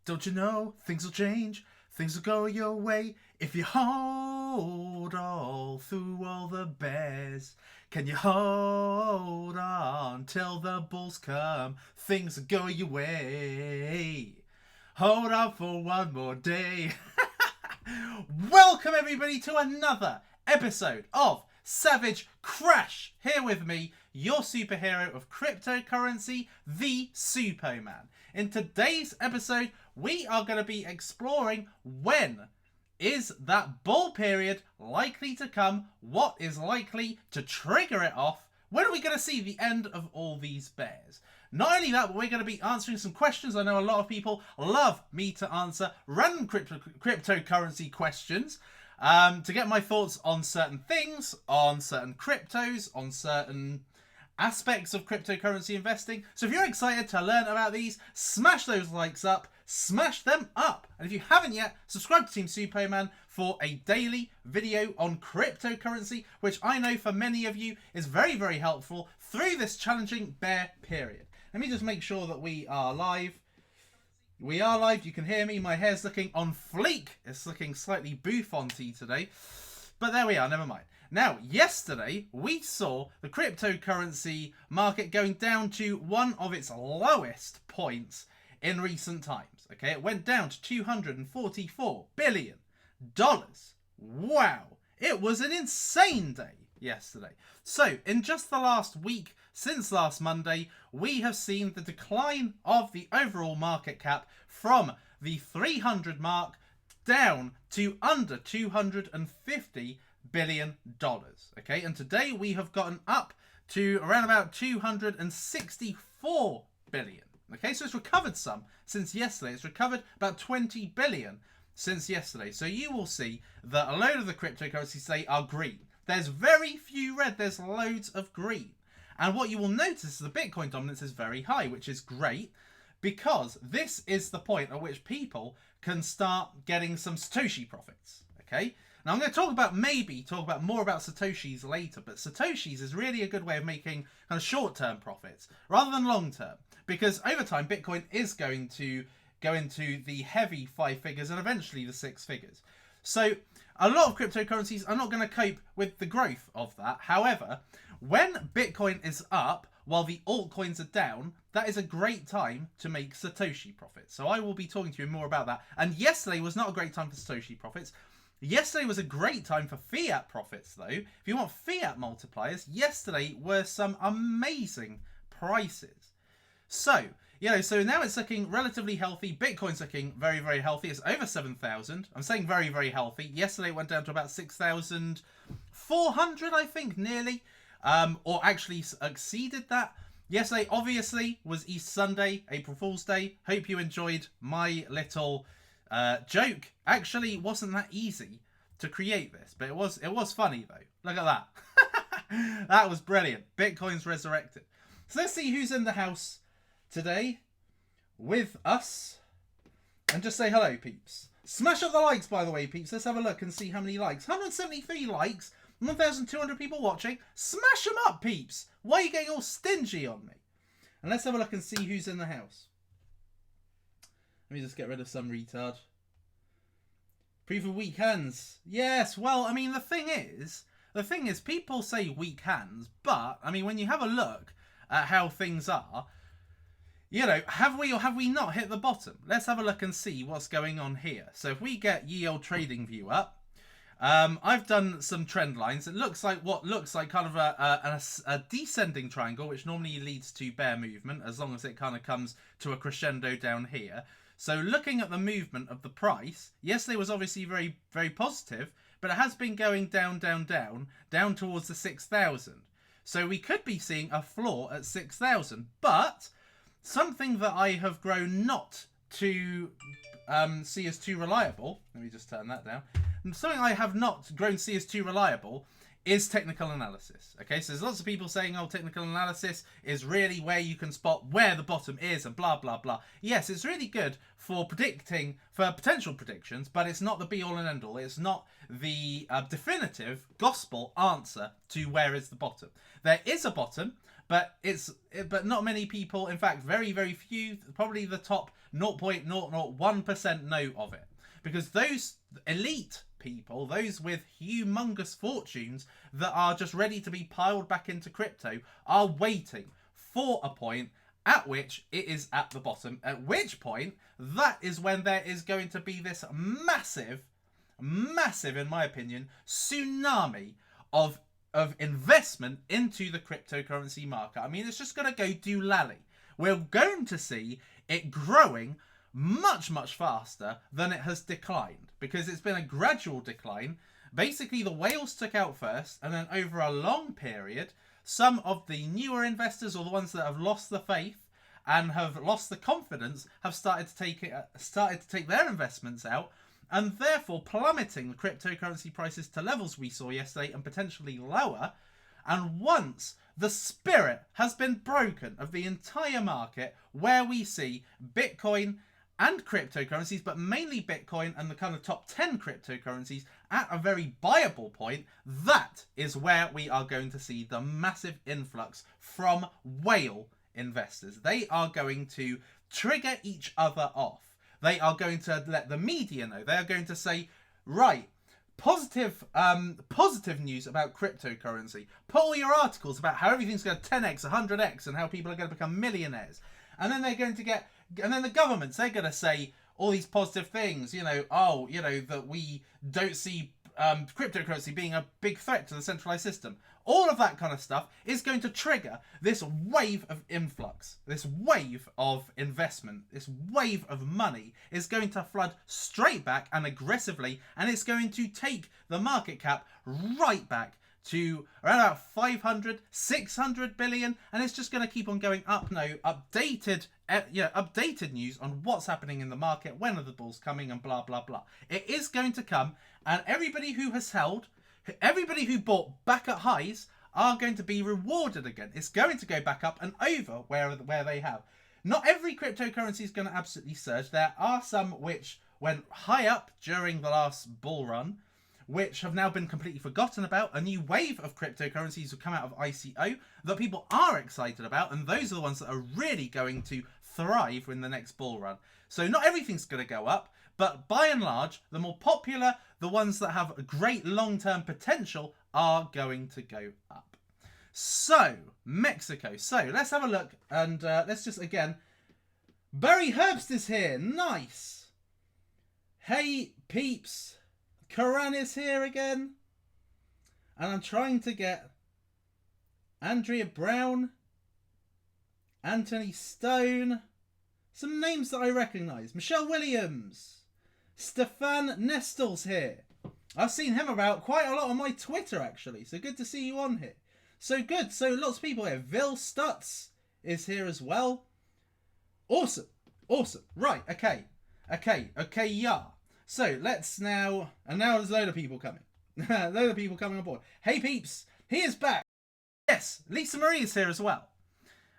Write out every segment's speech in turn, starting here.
Don't you know things will change? Things will go your way if you hold all through all the bears. Can you hold on till the bulls come? Things will go your way. Hold on for one more day. Welcome everybody to another episode of Savage Crash. Here with me, your superhero of cryptocurrency, the Supoman. In today's episode, we are going to be exploring when is that bull period likely to come, what is likely to trigger it off, when are we going to see the end of all these bears. Not only that, but we're going to be answering some questions. I know a lot of people love me to answer random cryptocurrency questions to get my thoughts on certain things, on certain cryptos, on certain aspects of cryptocurrency investing. So if you're excited to learn about these, smash those likes up, smash them up. And if you haven't yet, subscribe to Team Supoman for a daily video on cryptocurrency, which I know for many of you is very, very helpful through this challenging bear period. Let me just make sure that we are live. We are live. You can hear me. My hair's looking on fleek. It's looking slightly bouffanty today. But there we are. Never mind. Now, yesterday, we saw the cryptocurrency market going down to one of its lowest points in recent times. Okay, it went down to $244 billion. Wow. It was an insane day yesterday. So, in just the last week, since last Monday, we have seen the decline of the overall market cap from the 300 mark down to under $250 billion. Okay, and today we have gotten up to around about 264 billion. Okay, so it's recovered some since yesterday. It's recovered about 20 billion since yesterday. So you will see that a load of the cryptocurrencies today are green. There's very few red, there's loads of green. And what you will notice is the Bitcoin dominance is very high, which is great because this is the point at which people can start getting some Satoshi profits. Okay, now I'm going to talk about more about Satoshis later, but Satoshis is really a good way of making kind of short-term profits rather than long-term, because over time Bitcoin is going to go into the heavy 5 figures and eventually the 6 figures. So a lot of cryptocurrencies are not going to cope with the growth of that. However, when Bitcoin is up while the altcoins are down, that is a great time to make Satoshi profits. So I will be talking to you more about that. And yesterday was not a great time for Satoshi profits. Yesterday was a great time for fiat profits, though. If you want fiat multipliers, yesterday were some amazing prices. So, so now it's looking relatively healthy. Bitcoin's looking very, very healthy. It's over 7,000. I'm saying very, very healthy. Yesterday it went down to about 6,400, I think, nearly. Or actually exceeded that. Yesterday, obviously, was Easter Sunday, April Fool's Day. Hope you enjoyed my little joke. Actually, it wasn't that easy to create this, but it was funny, though. Look at that. That was brilliant. Bitcoin's resurrected. So let's see who's in the house today with us. And just say hello, peeps. Smash up the likes, by the way, peeps. Let's have a look and see how many likes. 173 likes. 1,200 people watching. Smash them up, peeps. Why are you getting all stingy on me? And let's have a look and see who's in the house. Let me just get rid of some retard. Proof of weak hands. Yes, well, I mean, the thing is, people say weak hands, but, I mean, when you have a look at how things are, have we or have we not hit the bottom? Let's have a look and see what's going on here. So if we get Ye Olde TradingView up, I've done some trend lines. It looks like what looks like kind of a descending triangle, which normally leads to bear movement, as long as it kind of comes to a crescendo down here. So looking at the movement of the price, yesterday was obviously very, very positive, but it has been going down, down, down towards the 6,000. So we could be seeing a floor at 6,000, but something that I have grown not to see as too reliable. Let me just turn that down. Something I have not grown to see as too reliable is technical analysis. Okay, so there's lots of people saying, oh, technical analysis is really where you can spot where the bottom is and blah, blah, blah. Yes, it's really good for predicting, for potential predictions, but it's not the be all and end all. It's not the definitive gospel answer to where is the bottom. There is a bottom, but not many people, in fact, very, very few, probably the top 0.001% know of it. Because those elite people, those with humongous fortunes that are just ready to be piled back into crypto, are waiting for a point at which it is at the bottom, at which point that is when there is going to be this massive, in my opinion, tsunami of investment into the cryptocurrency market. I mean, it's just going to go doolally. We're going to see it growing much, much faster than it has declined, because it's been a gradual decline. Basically, the whales took out first, and then over a long period, some of the newer investors, or the ones that have lost the faith and have lost the confidence, have started to take their investments out, and therefore plummeting the cryptocurrency prices to levels we saw yesterday and potentially lower. And once the spirit has been broken of the entire market, where we see Bitcoin and cryptocurrencies, but mainly Bitcoin and the kind of top 10 cryptocurrencies at a very buyable point, that is where we are going to see the massive influx from whale investors. They are going to trigger each other off. They are going to let the media know. They are going to say, right, positive news about cryptocurrency. Put all your articles about how everything's going to 10x, 100x, and how people are going to become millionaires. And then they're going to get, and then the governments, they're going to say all these positive things, that we don't see cryptocurrency being a big threat to the centralized system. All of that kind of stuff is going to trigger this wave of influx, this wave of investment, this wave of money is going to flood straight back and aggressively, and it's going to take the market cap right back to around about 500, 600 billion, and it's just going to keep on going up now. Updated news on what's happening in the market, when are the bulls coming, and blah, blah, blah. It is going to come, and everybody who has held, everybody who bought back at highs are going to be rewarded again. It's going to go back up and over where they have. Not every cryptocurrency is going to absolutely surge. There are some which went high up during the last bull run, which have now been completely forgotten about. A new wave of cryptocurrencies have come out of ICO that people are excited about, and those are the ones that are really going to thrive in the next bull run. So not everything's going to go up, but by and large, the more popular, the ones that have a great long-term potential, are going to go up. So, Mexico. So, let's have a look, and let's just, again, Barry Herbst is here. Nice. Hey, peeps. Karan is here again. And I'm trying to get Andrea Brown, Anthony Stone, some names that I recognise. Michelle Williams, Stefan Nestel's here. I've seen him about quite a lot on my Twitter, actually. So good to see you on here. So good. So lots of people here. Vil Stutz is here as well. Awesome. Awesome. Right. Okay. Yeah. So let's now, and now there's a load of people coming. A load of people coming on board. Hey peeps, he is back. Yes, Lisa Marie is here as well.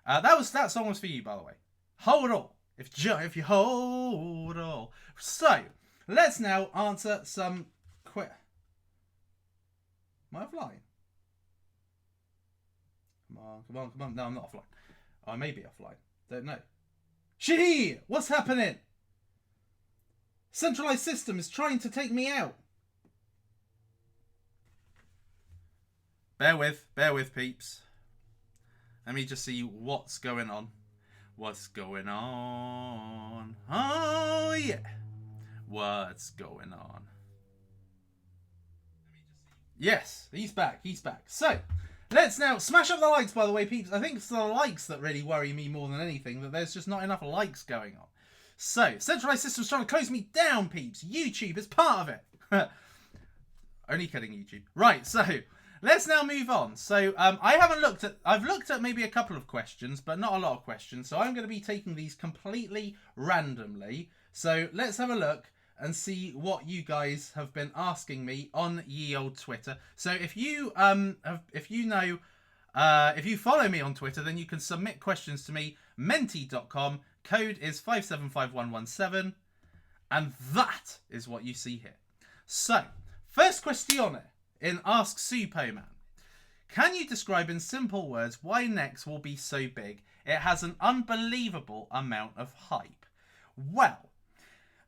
That song was for you, by the way. Hold on. If you hold on. So let's now answer some Am I offline? Come on. No, I'm not offline. I may be offline. Don't know. Shahee, what's happening? Centralized system is trying to take me out. Bear with, peeps. Let me just see what's going on. What's going on? Oh, yeah. What's going on? Yes, he's back. So, let's now smash up the likes, by the way, peeps. I think it's the likes that really worry me more than anything, that there's just not enough likes going on. So, centralized systems trying to close me down, peeps. YouTube is part of it. Only kidding, YouTube. Right, so let's now move on. So, I've looked at maybe a couple of questions, but not a lot of questions. So I'm going to be taking these completely randomly. So let's have a look and see what you guys have been asking me on ye old Twitter. So if you if you follow me on Twitter, then you can submit questions to me, menti.com. Code is 575117, and that is what you see here. So, first question in Ask Supo Man. Can you describe in simple words why Nex will be so big? It has an unbelievable amount of hype. Well,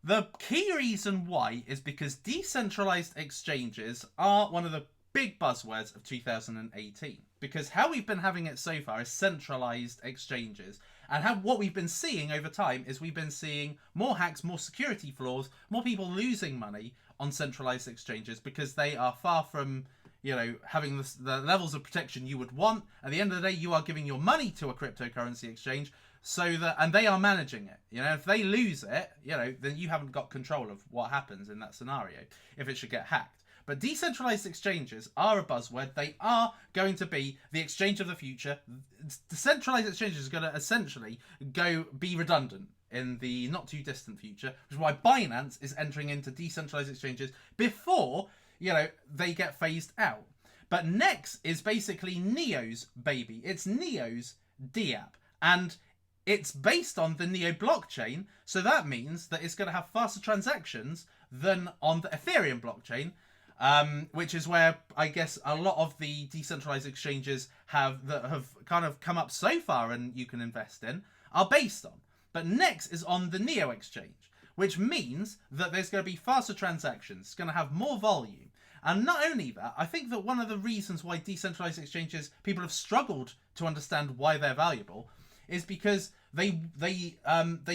the key reason why is because decentralized exchanges are one of the big buzzwords of 2018. Because how we've been having it so far is centralized exchanges. And what we've been seeing over time is we've been seeing more hacks, more security flaws, more people losing money on centralized exchanges because they are far from, having the levels of protection you would want. At the end of the day, you are giving your money to a cryptocurrency exchange and they are managing it. If they lose it, then you haven't got control of what happens in that scenario if it should get hacked. But decentralized exchanges are a buzzword. They are going to be the exchange of the future. Decentralized exchanges are going to essentially be redundant in the not too distant future, which is why Binance is entering into decentralized exchanges before, they get phased out. But Nex is basically Neo's baby. It's Neo's DApp. And it's based on the Neo blockchain. So that means that it's going to have faster transactions than on the Ethereum blockchain. Which is where I guess a lot of the decentralized exchanges have kind of come up so far and you can invest in are based on. But Nex is on the Neo exchange, which means that there's going to be faster transactions. It's going to have more volume. And not only that, I think that one of the reasons why decentralized exchanges, people have struggled to understand why they're valuable, is because they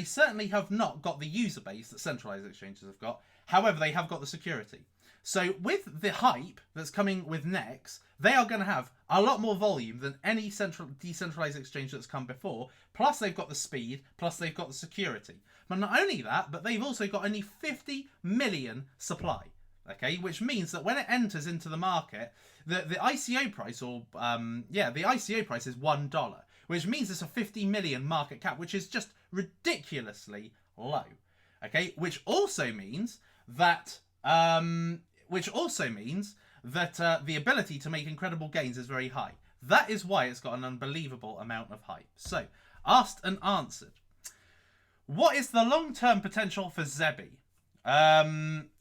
certainly have not got the user base that centralized exchanges have got. However, they have got the security. So with the hype that's coming with Nex, they are going to have a lot more volume than any decentralized exchange that's come before. Plus they've got the speed, plus they've got the security. But not only that, but they've also got only 50 million supply. Okay, which means that when it enters into the market, the ICO price, the ICO price is $1, which means it's a 50 million market cap, which is just ridiculously low. Okay, which also means that the ability to make incredible gains is very high. That is why it's got an unbelievable amount of hype. So, asked and answered. What is the long-term potential for Zebi?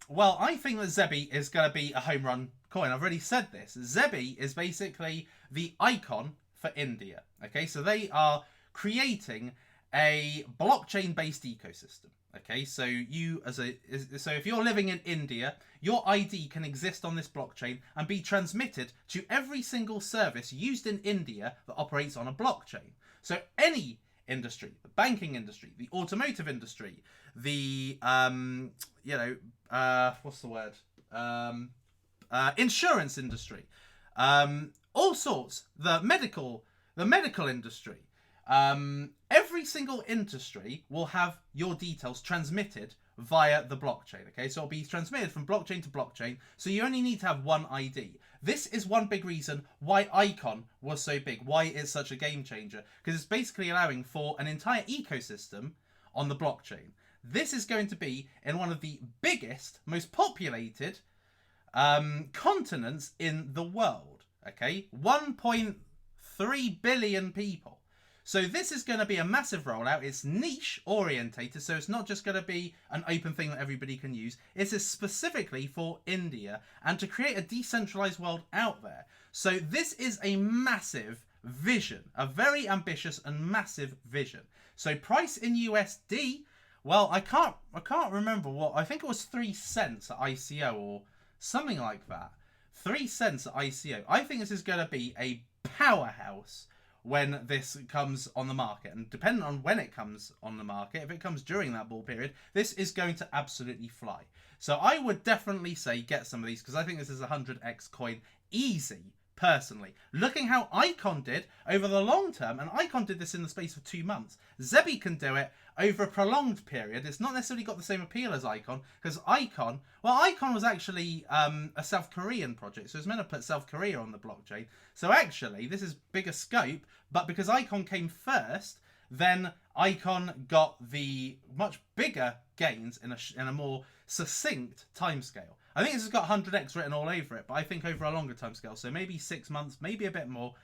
Well, I think that Zebi is going to be a home run coin. I've already said this. Zebi is basically the icon for India. Okay, so they are creating a blockchain-based ecosystem. Okay, so if you're living in India, your ID can exist on this blockchain and be transmitted to every single service used in India that operates on a blockchain. So any industry, the banking industry, the automotive industry, the insurance industry, all sorts, the medical industry. Every single industry will have your details transmitted via the blockchain. Okay, so it'll be transmitted from blockchain to blockchain. So you only need to have one ID. This is one big reason why Icon was so big, why it's such a game changer, because it's basically allowing for an entire ecosystem on the blockchain. This is going to be in one of the biggest, most populated continents in the world. Okay, 1.3 billion people. So this is going to be a massive rollout. It's niche orientated, so it's not just going to be an open thing that everybody can use. It's specifically for India and to create a decentralized world out there. So this is a massive vision, a very ambitious and massive vision. So price in USD, well, I can't remember what, I think it was 3 cents at ICO or something like that. 3 cents at ICO. I think this is going to be a powerhouse when this comes on the market, and depending on when it comes on the market, if it comes during that bull period, this is going to absolutely fly. So I would definitely say get some of these, because I think this is a 100x coin easy, personally. Looking how Icon did over the long term, and Icon did this in the space of 2 months. Zebi can do it over a prolonged period. It's not necessarily got the same appeal as Icon, because Icon was actually a South Korean project, so it's meant to put South Korea on the blockchain. So actually, this is bigger scope, but because Icon came first, then Icon got the much bigger gains in a more succinct timescale. I think this has got 100x written all over it, but I think over a longer timescale, so maybe 6 months, maybe a bit more,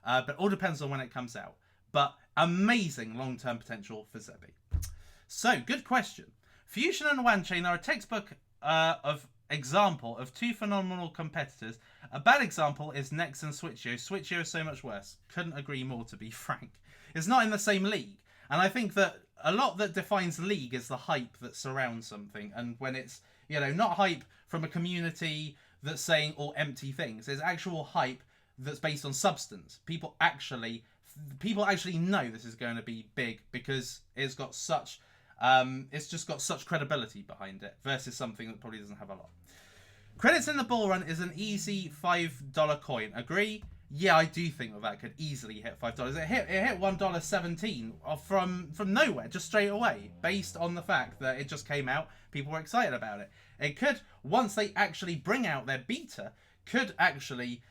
but all depends on when it comes out. But amazing long-term potential for Zebi. So, good question. Fusion and Wanchain are a textbook of example of two phenomenal competitors. A bad example is Nex and Switcho. Switcho is so much worse. Couldn't agree more, to be frank. It's not in the same league. And I think that a lot that defines league is the hype that surrounds something. And when it's, not hype from a community that's saying all empty things. There's actual hype that's based on substance. People actually know this is going to be big because it's got such it's just got such credibility behind it versus something that probably doesn't have a lot. Credits in the Bull Run is an easy $5 coin. Agree? Yeah, I do think that could easily hit $5. It hit $1.17 from nowhere, just straight away, based on the fact that it just came out. People were excited about it. It could, once they actually bring out their beta, could actually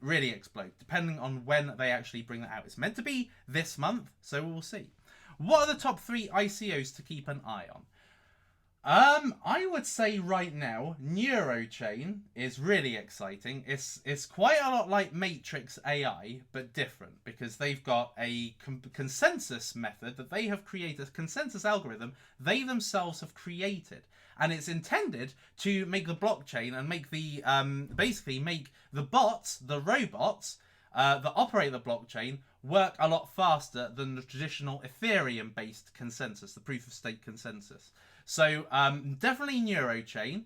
really explode, depending on when they actually bring that out. It's meant to be this month, so we'll see. What are the top 3 ICOs to keep an eye on? I would say right now, Neurochain is really exciting. It's quite a lot like Matrix AI, but different, because they've got a consensus method that they have created, a consensus algorithm they themselves have created. And it's intended to make the blockchain and make the, basically make the bots, the robots, that operate the blockchain work a lot faster than the traditional Ethereum-based consensus, the proof-of-stake consensus. So definitely Neurochain.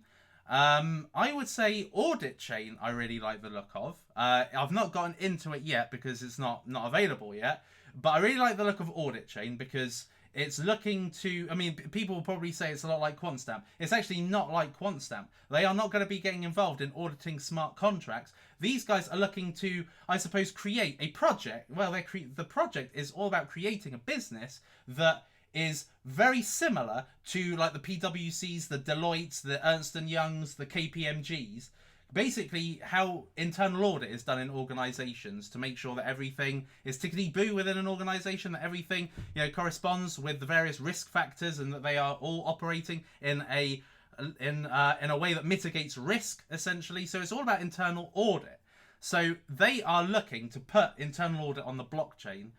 I would say Audit Chain I really like the look of. I've not gotten into it yet because it's not available yet. But I really like the look of Audit Chain because it's looking to... I mean, people will probably say it's a lot like QuantStamp. It's actually not like QuantStamp. They are not going to be getting involved in auditing smart contracts. These guys are looking to, I suppose, create a project. Well, the project is all about creating a business that is very similar to like the PwCs, the Deloittes, the Ernst & Youngs, the KPMGs. Basically, how internal audit is done in organisations to make sure that everything is tickety-boo within an organisation, that everything corresponds with the various risk factors, and that they are all operating in a way that mitigates risk, essentially. So it's all about internal audit. So they are looking to put internal audit on the blockchain.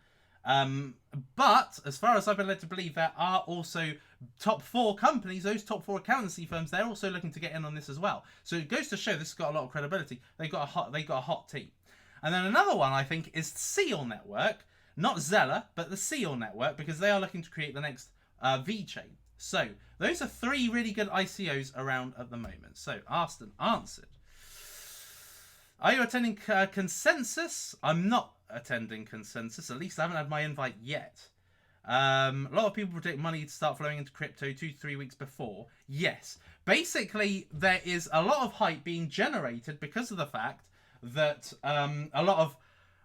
But as far as I've been led to believe, there are also top 4 companies, those top 4 accountancy firms, they're also looking to get in on this as well. So it goes to show this has got a lot of credibility. They got a hot team. And then another one I think is Seal Network, not Zeller, but the Seal Network, because they are looking to create the next VeChain. So those are 3 really good ICOs around at the moment. So asked and answered. Are you attending Consensus? I'm not attending Consensus. At least I haven't had my invite yet. A lot of people predict money to start flowing into crypto 2 to 3 weeks before. Yes. Basically, there is a lot of hype being generated because of the fact that a lot of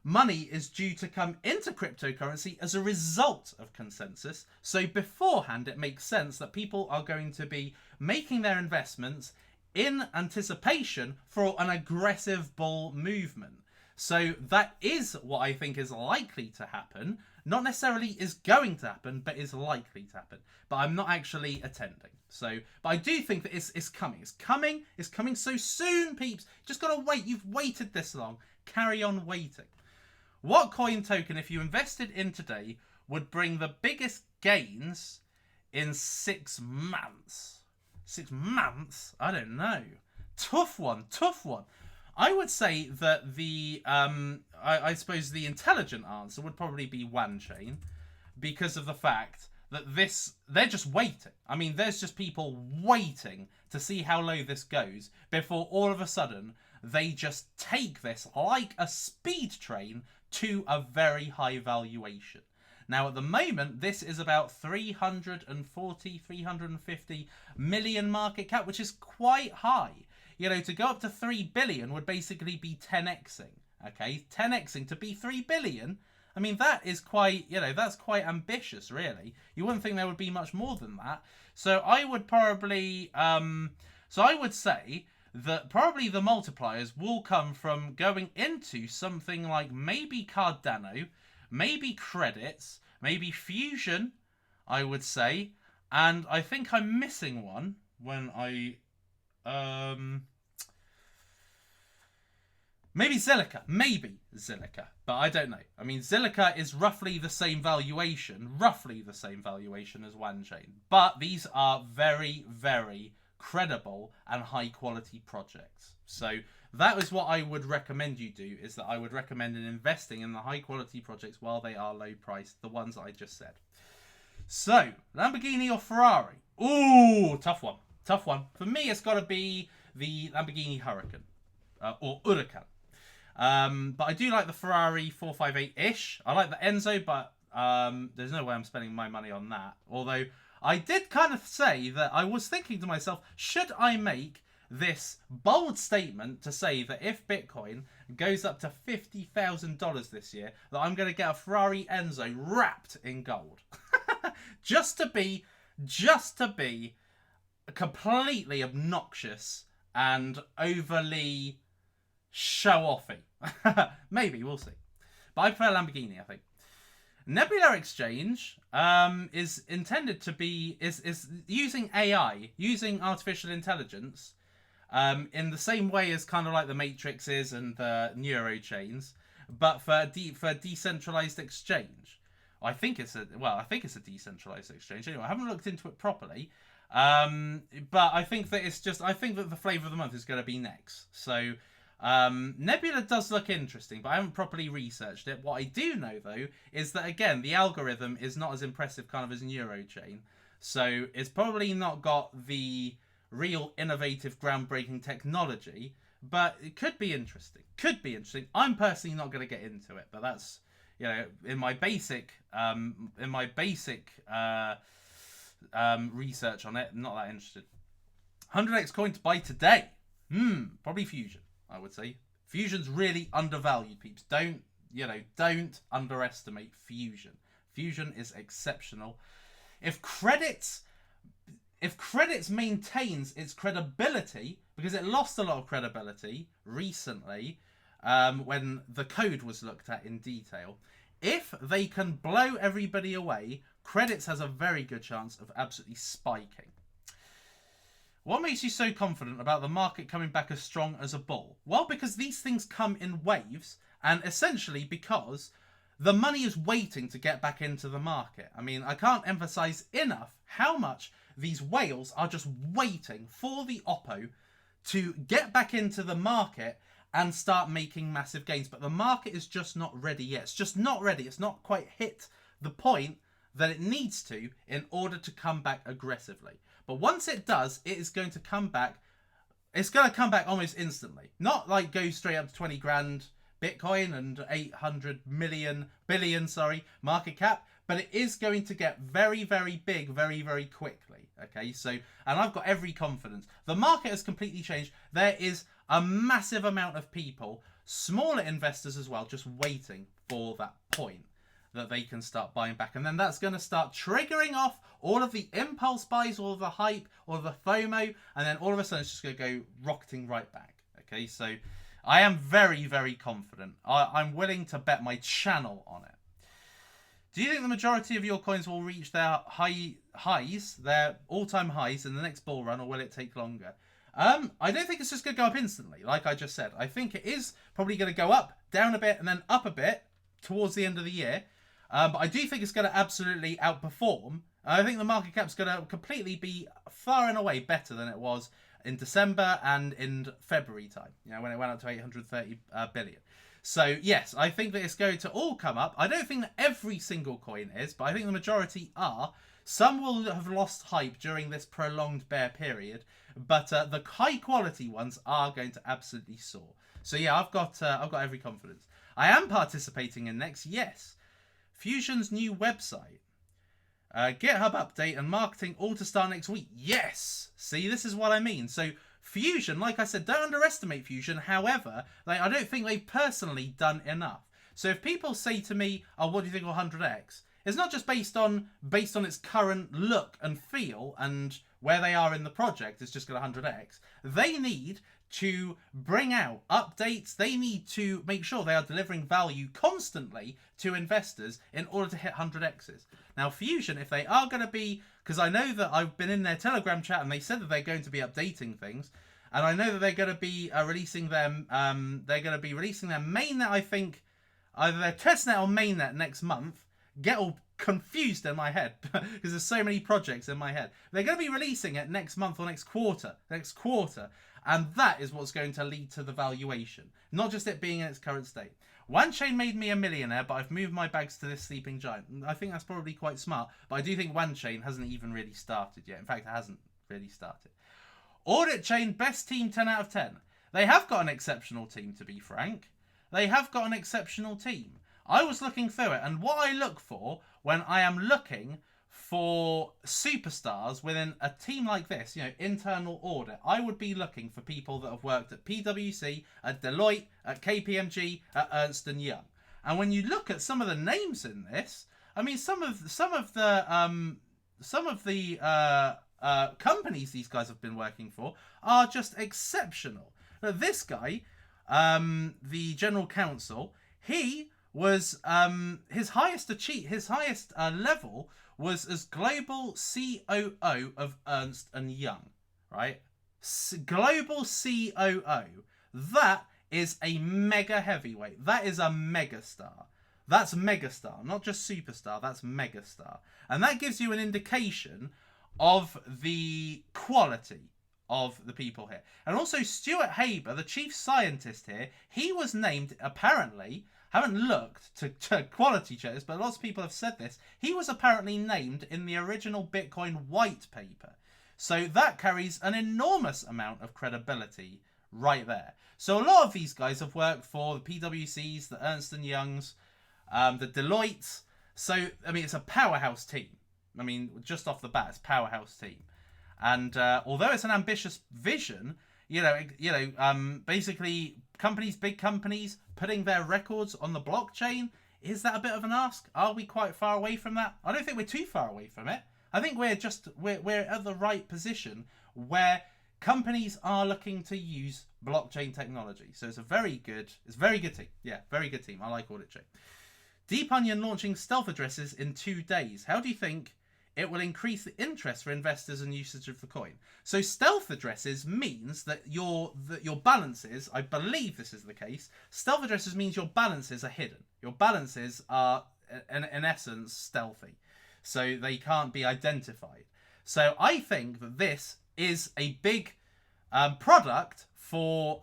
money is due to come into cryptocurrency as a result of Consensus. So beforehand, it makes sense that people are going to be making their investments in anticipation for an aggressive bull movement. So that is what I think is likely to happen. Not necessarily is going to happen, but is likely to happen. But I'm not actually attending. So, but I do think that it's coming. It's coming. It's coming so soon, peeps. Just gotta wait. You've waited this long. Carry on waiting. What coin token, if you invested in today, would bring the biggest gains in 6 months? 6 months? I don't know. Tough one. Tough one. I would say that the, I suppose the intelligent answer would probably be Wanchain, because of the fact that they're just waiting. I mean, there's just people waiting to see how low this goes before all of a sudden they just take this like a speed train to a very high valuation. Now, at the moment, this is about 350 million market cap, which is quite high. To go up to 3 billion would basically be 10xing, okay? 10xing to be 3 billion, I mean, that is quite, that's quite ambitious, really. You wouldn't think there would be much more than that. So I would probably, so I would say that probably the multipliers will come from going into something like maybe Cardano, maybe Credits, maybe Fusion, I would say. And I think I'm missing one when I... maybe Zilliqa, but I don't know. I mean, Zilliqa is roughly the same valuation as Wanchain, but these are very, very credible and high quality projects. So that is what I would recommend you do, is that I would recommend investing in the high quality projects while they are low priced, the ones that I just said. So, Lamborghini or Ferrari? Ooh, tough one. Tough one. For me, it's got to be the Lamborghini Huracan. Or Huracan. But I do like the Ferrari 458-ish. I like the Enzo, but there's no way I'm spending my money on that. Although, I did kind of say that I was thinking to myself, should I make this bold statement to say that if Bitcoin goes up to $50,000 this year, that I'm going to get a Ferrari Enzo wrapped in gold. just to be completely obnoxious and overly show-offy. Maybe, we'll see. But I prefer Lamborghini, I think. Nebula Exchange is intended to be is using AI, using artificial intelligence, in the same way as kind of like the Matrixes and the Neurochains, but for decentralized exchange. I think it's a decentralized exchange. Anyway, I haven't looked into it properly, but I think that the flavor of the month is going to be next. So Nebula does look interesting, but I haven't properly researched it. What I do know though is that again the algorithm is not as impressive kind of as Neurochain, so it's probably not got the real innovative groundbreaking technology, but it could be interesting. I'm personally not going to get into it, but that's, you know, in my basic research on it, I'm not that interested. 100x coin to buy today. Probably Fusion, I would say. Fusion's really undervalued, peeps. Don't underestimate Fusion. Fusion is exceptional. If Credits maintains its credibility, because it lost a lot of credibility recently when the code was looked at in detail, if they can blow everybody away, Credits has a very good chance of absolutely spiking. What makes you so confident about the market coming back as strong as a bull? Well, because these things come in waves, and essentially because the money is waiting to get back into the market. I mean, I can't emphasize enough how much these whales are just waiting for the Oppo to get back into the market and start making massive gains. But the market is just not ready yet. It's just not ready. It's not quite hit the point that it needs to in order to come back aggressively. But once it does, it is going to come back. It's going to come back almost instantly. Not like go straight up to 20 grand Bitcoin and 800 billion market cap, but it is going to get very, very big very, very quickly. Okay, so, and I've got every confidence. The market has completely changed. There is a massive amount of people, smaller investors as well, just waiting for that point that they can start buying back. And then that's going to start triggering off all of the impulse buys, all of the hype, all of the FOMO, and then all of a sudden it's just going to go rocketing right back. Okay, so I am very, very confident. I'm willing to bet my channel on it. Do you think the majority of your coins will reach their highs, their all-time highs in the next bull run, or will it take longer? I don't think it's just going to go up instantly, like I just said. I think it is probably going to go up, down a bit, and then up a bit towards the end of the year. But I do think it's going to absolutely outperform. I think the market cap's going to completely be far and away better than it was in December and in February time, you know, when it went up to 830 billion. So yes, I think that it's going to all come up. I don't think that every single coin is, but I think the majority are. Some will have lost hype during this prolonged bear period, but the high quality ones are going to absolutely soar. So yeah, I've got every confidence. I am participating in next, yes. Fusion's new website. GitHub update and marketing all to start next week. Yes! See, this is what I mean. So Fusion, like I said, don't underestimate Fusion. However, I don't think they've personally done enough. So if people say to me, oh, what do you think of 100x? It's not just based on its current look and feel and where they are in the project. It's just got 100x. They need to bring out updates. They need to make sure they are delivering value constantly to investors in order to hit 100x's. Now Fusion, if they are going to be, because I know that I've been in their Telegram chat and they said that they're going to be updating things, and I know that they're going to be releasing their mainnet, I think, either their testnet or mainnet next month. Get all confused in my head because there's so many projects in my head. They're going to be releasing it next month or next quarter, and that is what's going to lead to the valuation, not just it being in its current state. Wanchain made me a millionaire, but I've moved my bags to this sleeping giant. I think that's probably quite smart, but I do think Wanchain hasn't even really started yet. In fact, it hasn't really started. Audit Chain, best team, 10 out of 10. They have got an exceptional team, to be frank. They have got an exceptional team. I was looking through it, and what I look for when I am looking for superstars within a team like this, internal audit, I would be looking for people that have worked at PwC, at Deloitte, at KPMG, at Ernst & Young. And when you look at some of the names in this, I mean, some of the companies these guys have been working for are just exceptional. Now, this guy, the general counsel, he was his highest level was as global COO of Ernst and Young, right? Global COO. That is a mega heavyweight. That is a megastar. That's megastar, not just superstar. That's megastar, and that gives you an indication of the quality of the people here. And also Stuart Haber, the chief scientist here, he was named, apparently, haven't looked to quality check this, but lots of people have said this, he was apparently named in the original Bitcoin white paper. So that carries an enormous amount of credibility right there. So a lot of these guys have worked for the PwCs, the Ernst & Youngs, the Deloittes. So, I mean, it's a powerhouse team. I mean, just off the bat, it's a powerhouse team. And although it's an ambitious vision, basically big companies putting their records on the blockchain, is that a bit of an ask? Are we quite far away from that? I don't think we're too far away from it. I think we're at the right position where companies are looking to use blockchain technology. So it's a very good team. Yeah, very good team. I like Audit Chain. Deep Onion launching stealth addresses in 2 days. How do you think it will increase the interest for investors and usage of the coin? So stealth addresses means that your balances, I believe this is the case, stealth addresses means your balances are hidden. Your balances are, in essence, stealthy. So they can't be identified. So I think that this is a big product for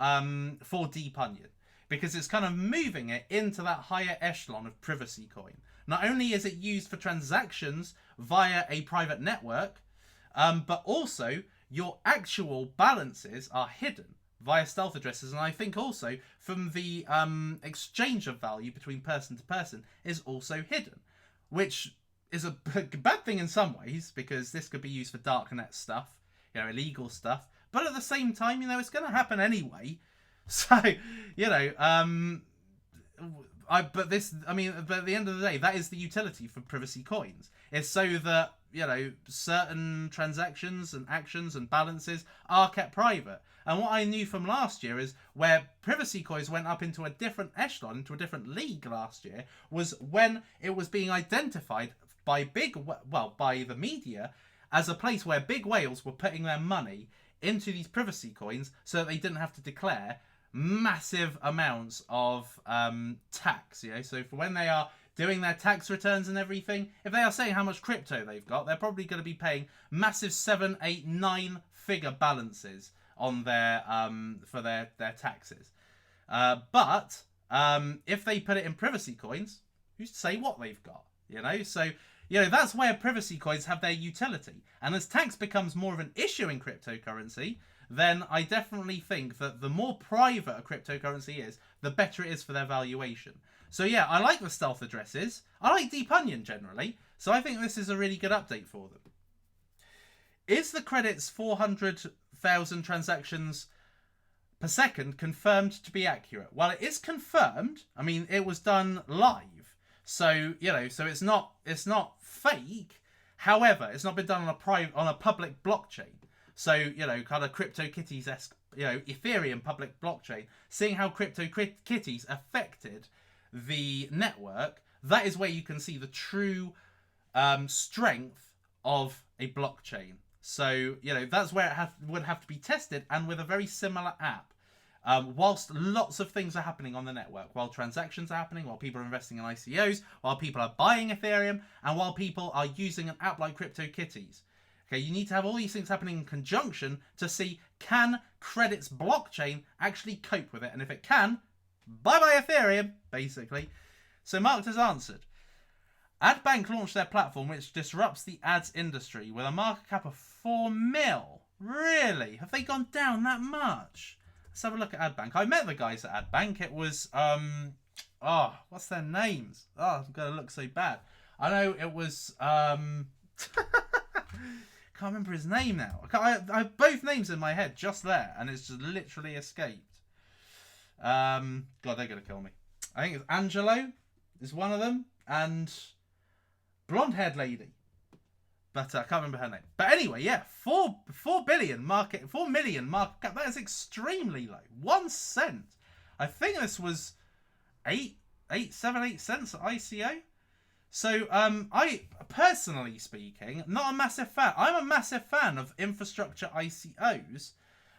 Deep Onion, because it's kind of moving it into that higher echelon of privacy coin. Not only is it used for transactions via a private network, but also your actual balances are hidden via stealth addresses. And I think also from the exchange of value between person to person is also hidden, which is a bad thing in some ways, because this could be used for darknet stuff, illegal stuff. But at the same time, it's going to happen anyway. So, but at the end of the day, that is the utility for privacy coins. It's so that, certain transactions and actions and balances are kept private. And what I knew from last year is where privacy coins went up into a different echelon, into a different league last year, was when it was being identified by by the media as a place where big whales were putting their money into these privacy coins so that they didn't have to declare massive amounts of tax. So for when they are doing their tax returns and everything, if they are saying how much crypto they've got, they're probably going to be paying massive 7, 8, 9 figure balances on their for their taxes. But if they put it in privacy coins, who's to say what they've got? So that's where privacy coins have their utility. And as tax becomes more of an issue in cryptocurrency, then I definitely think that the more private a cryptocurrency is, the better it is for their valuation. So yeah, I like the stealth addresses. I like Deep Onion generally. So I think this is a really good update for them. Is the credits 400,000 transactions per second confirmed to be accurate? Well, it is confirmed. I mean, it was done live. So, so it's not fake. However, it's not been done on a public blockchain. So, kind of CryptoKitties-esque, Ethereum public blockchain, seeing how CryptoKitties affected the network, that is where you can see the true strength of a blockchain. So, that's where it would have to be tested, and with a very similar app. whilst lots of things are happening on the network, while transactions are happening, while people are investing in ICOs, while people are buying Ethereum, and while people are using an app like CryptoKitties. Okay, you need to have all these things happening in conjunction to see, can Credit's blockchain actually cope with it? And if it can, bye-bye Ethereum, basically. So Marked has answered. AdBank launched their platform, which disrupts the ads industry with a market cap of 4 mil. Really? Have they gone down that much? Let's have a look at AdBank. I met the guys at AdBank. It was, what's their names? Oh, I'm going to look so bad. I know it was, can't remember his name now. I have both names in my head just there, and it's just literally escaped. God, they're going to kill me. I think it's Angelo is one of them, and blonde-haired lady. But I can't remember her name. But anyway, yeah, 4 million market cap. That is extremely low. 1 cent. I think this was 8 cents at ICO. So, I, personally speaking, not a massive fan. I'm a massive fan of infrastructure ICOs.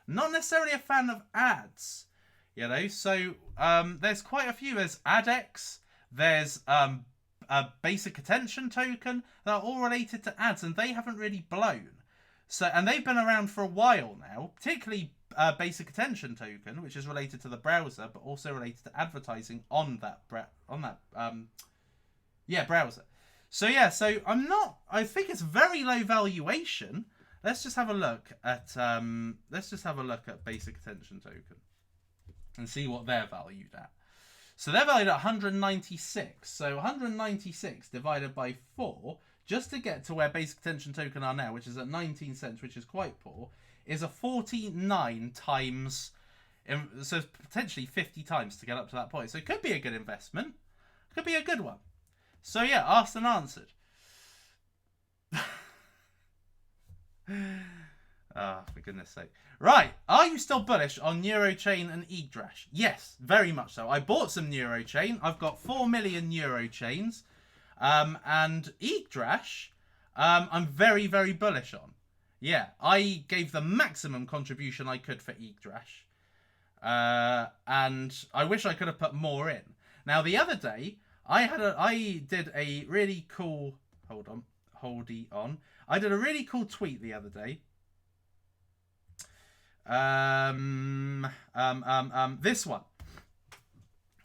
Not necessarily a fan of ads. You know, so, there's quite a few. There's ADX. There's, a basic attention token that are all related to ads, and they haven't really blown. So, and they've been around for a while now, particularly basic attention token, which is related to the browser, but also related to advertising on that browser. So yeah, so I think it's very low valuation. Let's just have a look at basic attention token and see what they're valued at. So they're valued at 196. So 196 divided by 4, just to get to where basic attention token are now, which is at 19 cents, which is quite poor, is a 49 times, so potentially 50 times to get up to that point. So it could be a good investment. Could be a good one. So yeah, asked and answered. For goodness sake. Right, are you still bullish on Neurochain and Yggdrash? Yes, very much so. I bought some Neurochain. I've got 4 million Neurochains. And Yggdrash, I'm very, very bullish on. Yeah, I gave the maximum contribution I could for Yggdrash. And I wish I could have put more in. Now, the other day, I did a really cool... Holdy on. I did a really cool tweet the other day. This one.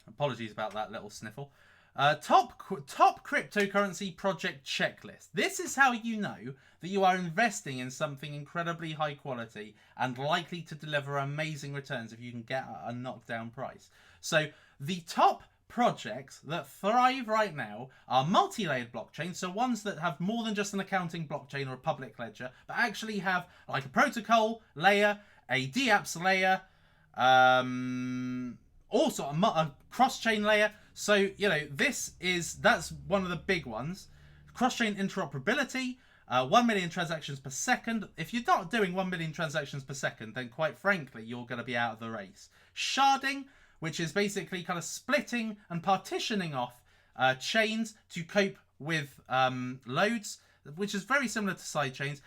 Apologies about that little sniffle. Top cryptocurrency project checklist. This is how you know that you are investing in something incredibly high quality and likely to deliver amazing returns if you can get a knockdown price. So the top projects that thrive right now are multi-layered blockchains, so ones that have more than just an accounting blockchain or a public ledger, but actually have like a protocol layer, a dApps layer, also a cross-chain layer. So, you know, that's one of the big ones. Cross-chain interoperability, 1 million transactions per second. If you're not doing 1 million transactions per second, then quite frankly, you're going to be out of the race. Sharding, which is basically kind of splitting and partitioning off chains to cope with loads, which is very similar to sidechains.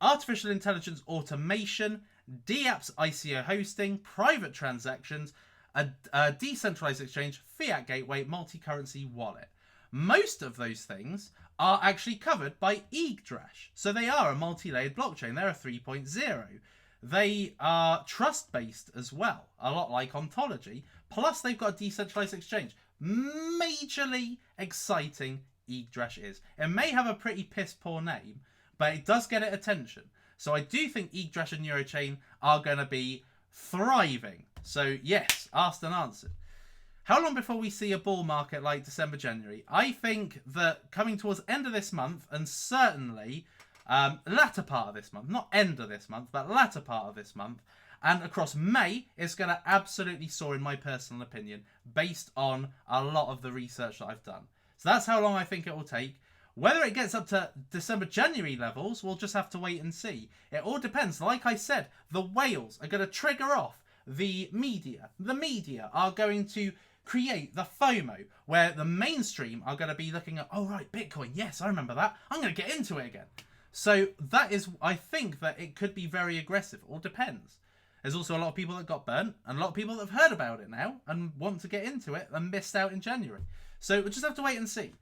Artificial intelligence automation, dApps ICO hosting, private transactions, a decentralized exchange, fiat gateway, multi-currency wallet. Most of those things are actually covered by Yggdrash. So they are a multi-layered blockchain. They're a 3.0. They are trust-based as well, a lot like Ontology. Plus, they've got a decentralized exchange. Majorly exciting Yggdrash is. It may have a pretty piss-poor name, but it does get it attention. So I do think Yggdrash and Neurochain are going to be thriving. So yes, asked and answered. How long before we see a bull market like December, January? I think that coming towards the end of this month, and certainly latter part of this month, not end of this month, but latter part of this month, and across May, it's going to absolutely soar in my personal opinion, based on a lot of the research that I've done. So that's how long I think it will take. Whether it gets up to December, January levels, we'll just have to wait and see. It all depends. Like I said, the whales are going to trigger off the media. The media are going to create the FOMO, where the mainstream are going to be looking at, oh right, Bitcoin, yes, I remember that. I'm going to get into it again. So that is, I think that it could be very aggressive. It all depends. There's also a lot of people that got burnt and a lot of people that have heard about it now and want to get into it and missed out in January. So we'll just have to wait and see.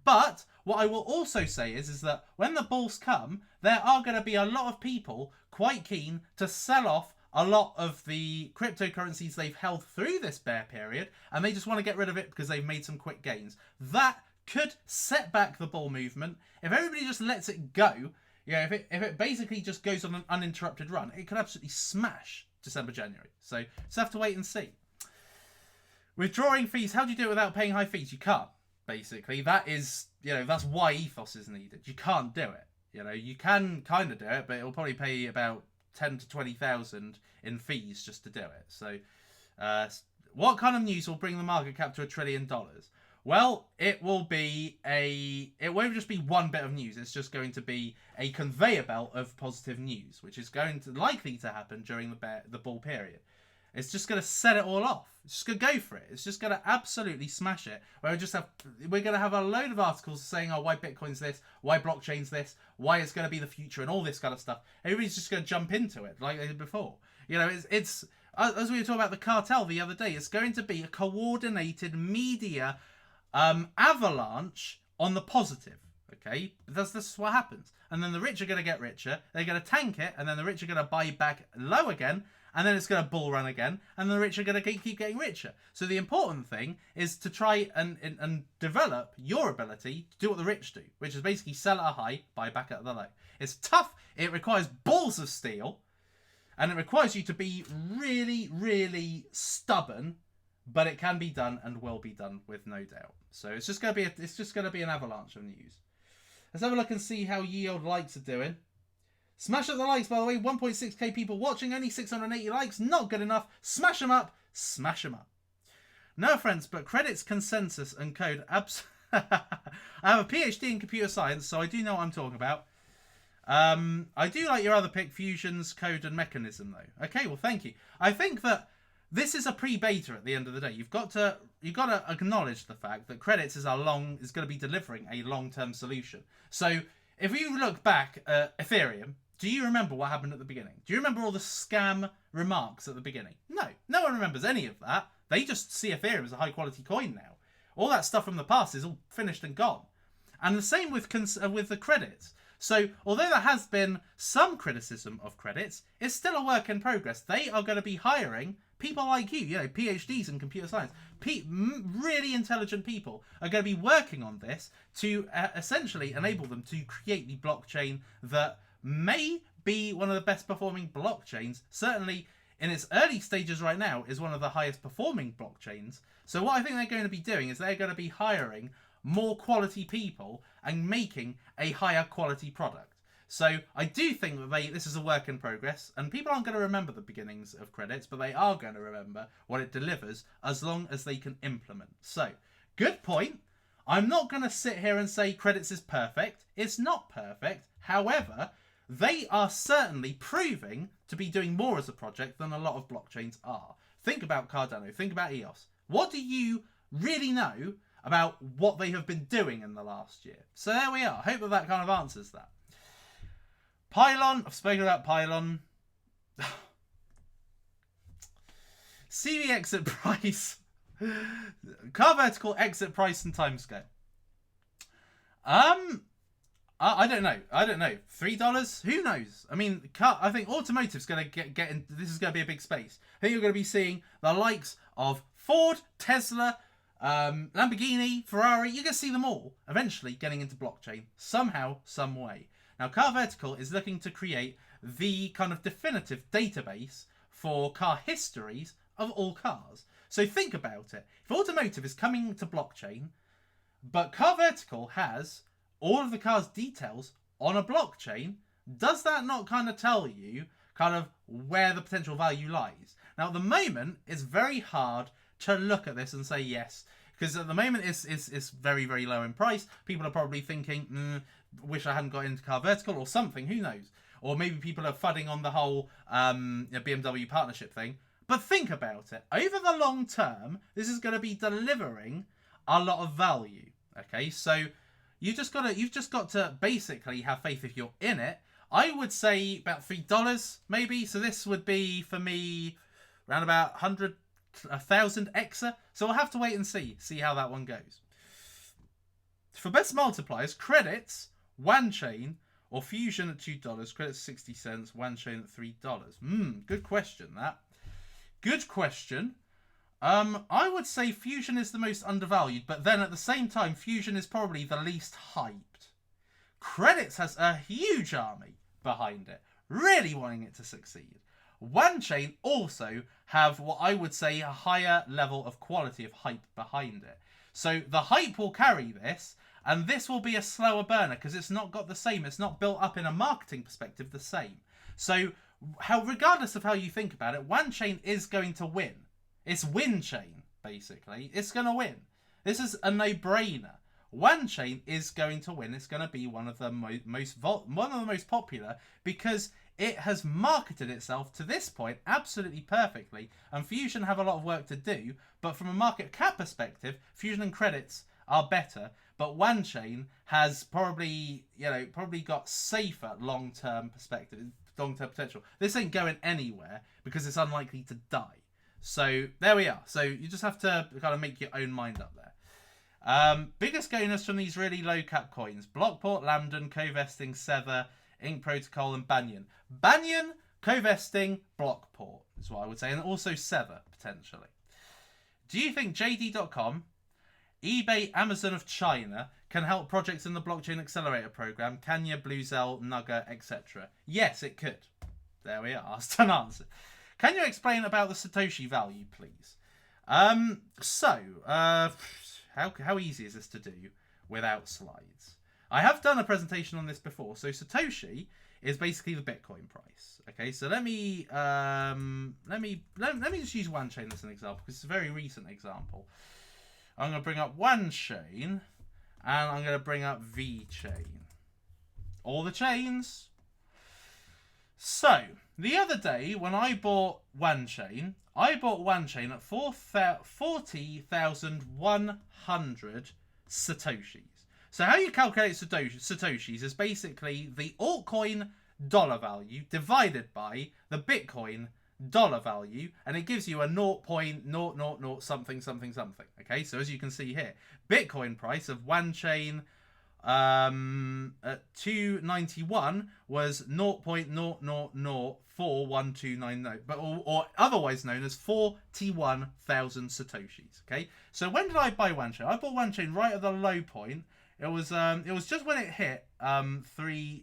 But what I will also say is that when the bulls come, there are going to be a lot of people quite keen to sell off a lot of the cryptocurrencies they've held through this bear period, and they just want to get rid of it because they've made some quick gains. That could set back the bull movement. If everybody just lets it go, if it basically just goes on an uninterrupted run, it could absolutely smash December, January. So just have to wait and see. Withdrawing fees, how do you do it without paying high fees? You can't, basically. That is, that's why Ethos is needed. You can't do it. You can kind of do it, but it'll probably pay about 10 to 20,000 in fees just to do it. So what kind of news will bring the market cap to $1 trillion? Well, it won't just be one bit of news. It's just going to be a conveyor belt of positive news, which is likely to happen during the bull period. It's just going to set it all off. It's just going to go for it. It's just going to absolutely smash it. We're going to have a load of articles saying, why Bitcoin's this, why blockchain's this, why it's going to be the future, and all this kind of stuff. Everybody's just going to jump into it like they did before. It's as we were talking about the cartel the other day. It's going to be a coordinated media avalanche on the positive. Okay, that's what happens. And then the rich are going to get richer. They're going to tank it, and then the rich are going to buy back low again. And then it's going to bull run again, and the rich are going to keep getting richer. So the important thing is to try and develop your ability to do what the rich do, which is basically sell at a high, buy back at the low. It's tough. It requires balls of steel, and it requires you to be really, really stubborn, but it can be done and will be done with no doubt. So it's just going to be an avalanche of news. Let's have a look and see how yield likes are doing. Smash up the likes, by the way. 1.6k people watching, only 680 likes. Not good enough. Smash them up. Smash them up. No offense, but credits, consensus, and code. I have a PhD in computer science, so I do know what I'm talking about. I do like your other pick, Fusions, Code, and Mechanism, though. Okay, well, thank you. I think that this is a pre-beta at the end of the day. You've got to acknowledge the fact that credits is going to be delivering a long-term solution. So if you look back at Ethereum, do you remember what happened at the beginning? Do you remember all the scam remarks at the beginning? No one remembers any of that. They just see Ethereum as a high-quality coin now. All that stuff from the past is all finished and gone. And the same with the credits. So although there has been some criticism of credits, it's still a work in progress. They are going to be hiring people like you, PhDs in computer science. Really intelligent people are going to be working on this to essentially enable them to create the blockchain that may be one of the best performing blockchains. Certainly in its early stages right now is one of the highest performing blockchains. So what I think they're going to be doing is they're going to be hiring more quality people and making a higher quality product. So I do think that this is a work in progress, and people aren't going to remember the beginnings of credits, but they are going to remember what it delivers as long as they can implement. So, good point. I'm not going to sit here and say credits is perfect. It's not perfect. However, they are certainly proving to be doing more as a project than a lot of blockchains are. Think about Cardano. Think about EOS. What do you really know about what they have been doing in the last year? So there we are. I hope that kind of answers that. Pylon, I've spoken about Pylon. CV exit price. Car vertical exit price and timescale. I don't know. $3? Who knows? I mean, I think automotive's going to get in. This is going to be a big space. I think you're going to be seeing the likes of Ford, Tesla, Lamborghini, Ferrari. You're going to see them all eventually getting into blockchain somehow, some way. Now, Car Vertical is looking to create the kind of definitive database for car histories of all cars. So think about it. If automotive is coming to blockchain, but Car Vertical has all of the car's details on a blockchain, does that not kind of tell you kind of where the potential value lies? Now, at the moment, it's very hard to look at this and say yes, because at the moment it's very, very low in price. People are probably thinking, wish I hadn't got into Car Vertical or something, who knows? Or maybe people are fudding on the whole BMW partnership thing. But think about it. Over the long term, this is going to be delivering a lot of value. Okay, so you've just got to basically have faith if you're in it. I would say about $3 maybe. So this would be for me around about 1,000 Exa. So we'll have to wait and see how that one goes. For best multipliers, credits, Wanchain, or Fusion at $2, credits 60 cents, Wanchain at $3. Good question, that. Good question. I would say Fusion is the most undervalued, but then at the same time, Fusion is probably the least hyped. Credits has a huge army behind it, really wanting it to succeed. Wanchain also have what I would say a higher level of quality of hype behind it. So the hype will carry this, and this will be a slower burner because it's not got the same. It's not built up in a marketing perspective the same. So regardless of how you think about it, Wanchain is going to win. It's Winchain, basically. It's going to win. This is a no-brainer. Wanchain is going to win. It's going to be one of the most popular because it has marketed itself to this point absolutely perfectly. And Fusion have a lot of work to do, but from a market cap perspective, Fusion and credits are better. But Wanchain has probably got safer long-term perspective, long-term potential. This ain't going anywhere because it's unlikely to die. So there we are. So you just have to kind of make your own mind up there. Biggest gainers from these really low cap coins: Blockport, Lambden, Covesting, Sether, Ink Protocol, and Banyan. Banyan, Covesting, Blockport is what I would say, and also Sether potentially. Do you think JD.com, eBay, Amazon of China can help projects in the blockchain accelerator program? Kanya, Bluezell, Nugget, etc. Yes, it could. There we are. Asked and answered. Can you explain about the Satoshi value, please? How easy is this to do without slides? I have done a presentation on this before. So Satoshi is basically the Bitcoin price. Okay, so let me just use Wanchain as an example because it's a very recent example. I'm going to bring up Wanchain and I'm going to bring up VeChain. All the chains. So the other day when I bought Wanchain at 40,100 Satoshis. So how you calculate Satoshis is basically the altcoin dollar value divided by the Bitcoin dollar value, and it gives you a 0.000 something something something. Okay, so as you can see here, Bitcoin price of Wanchain at 291 was 0.0004129, but or otherwise known as 41,000 Satoshis. Okay, so when did I buy Wanchain? I bought Wanchain right at the low point. It was just when it hit $3.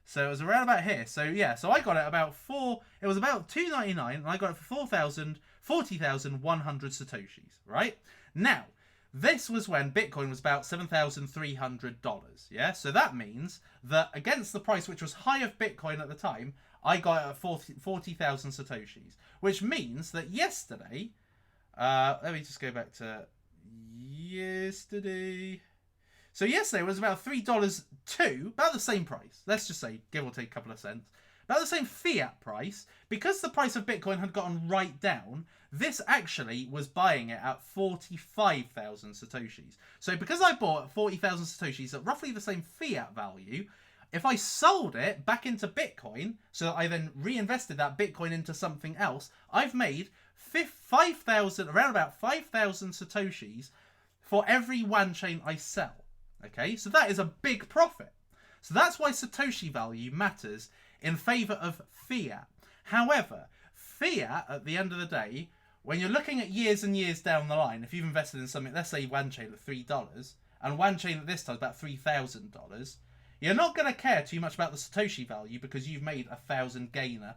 So it was around about here. So yeah, so I got it about it was about $2.99, and I got it for 40,100 Satoshis, right? Now, this was when Bitcoin was about $7,300, yeah? So that means that against the price, which was high of Bitcoin at the time, I got it at 40,000 Satoshis, which means that yesterday, let me just go back to yesterday. So yesterday was about $3 too, about the same price. Let's just say, give or take a couple of cents. About the same fiat price. Because the price of Bitcoin had gotten right down, this actually was buying it at 45,000 Satoshis. So because I bought 40,000 Satoshis at roughly the same fiat value, if I sold it back into Bitcoin, so that I then reinvested that Bitcoin into something else, I've made 5,000, around about 5,000 Satoshis for every Wanchain I sell. Okay, so that is a big profit. So that's why Satoshi value matters in favor of fiat. However, fiat, at the end of the day, when you're looking at years and years down the line, if you've invested in something, let's say Wanchain at $3, and Wanchain at this time is about $3,000, you're not going to care too much about the Satoshi value because you've made 1,000 gainer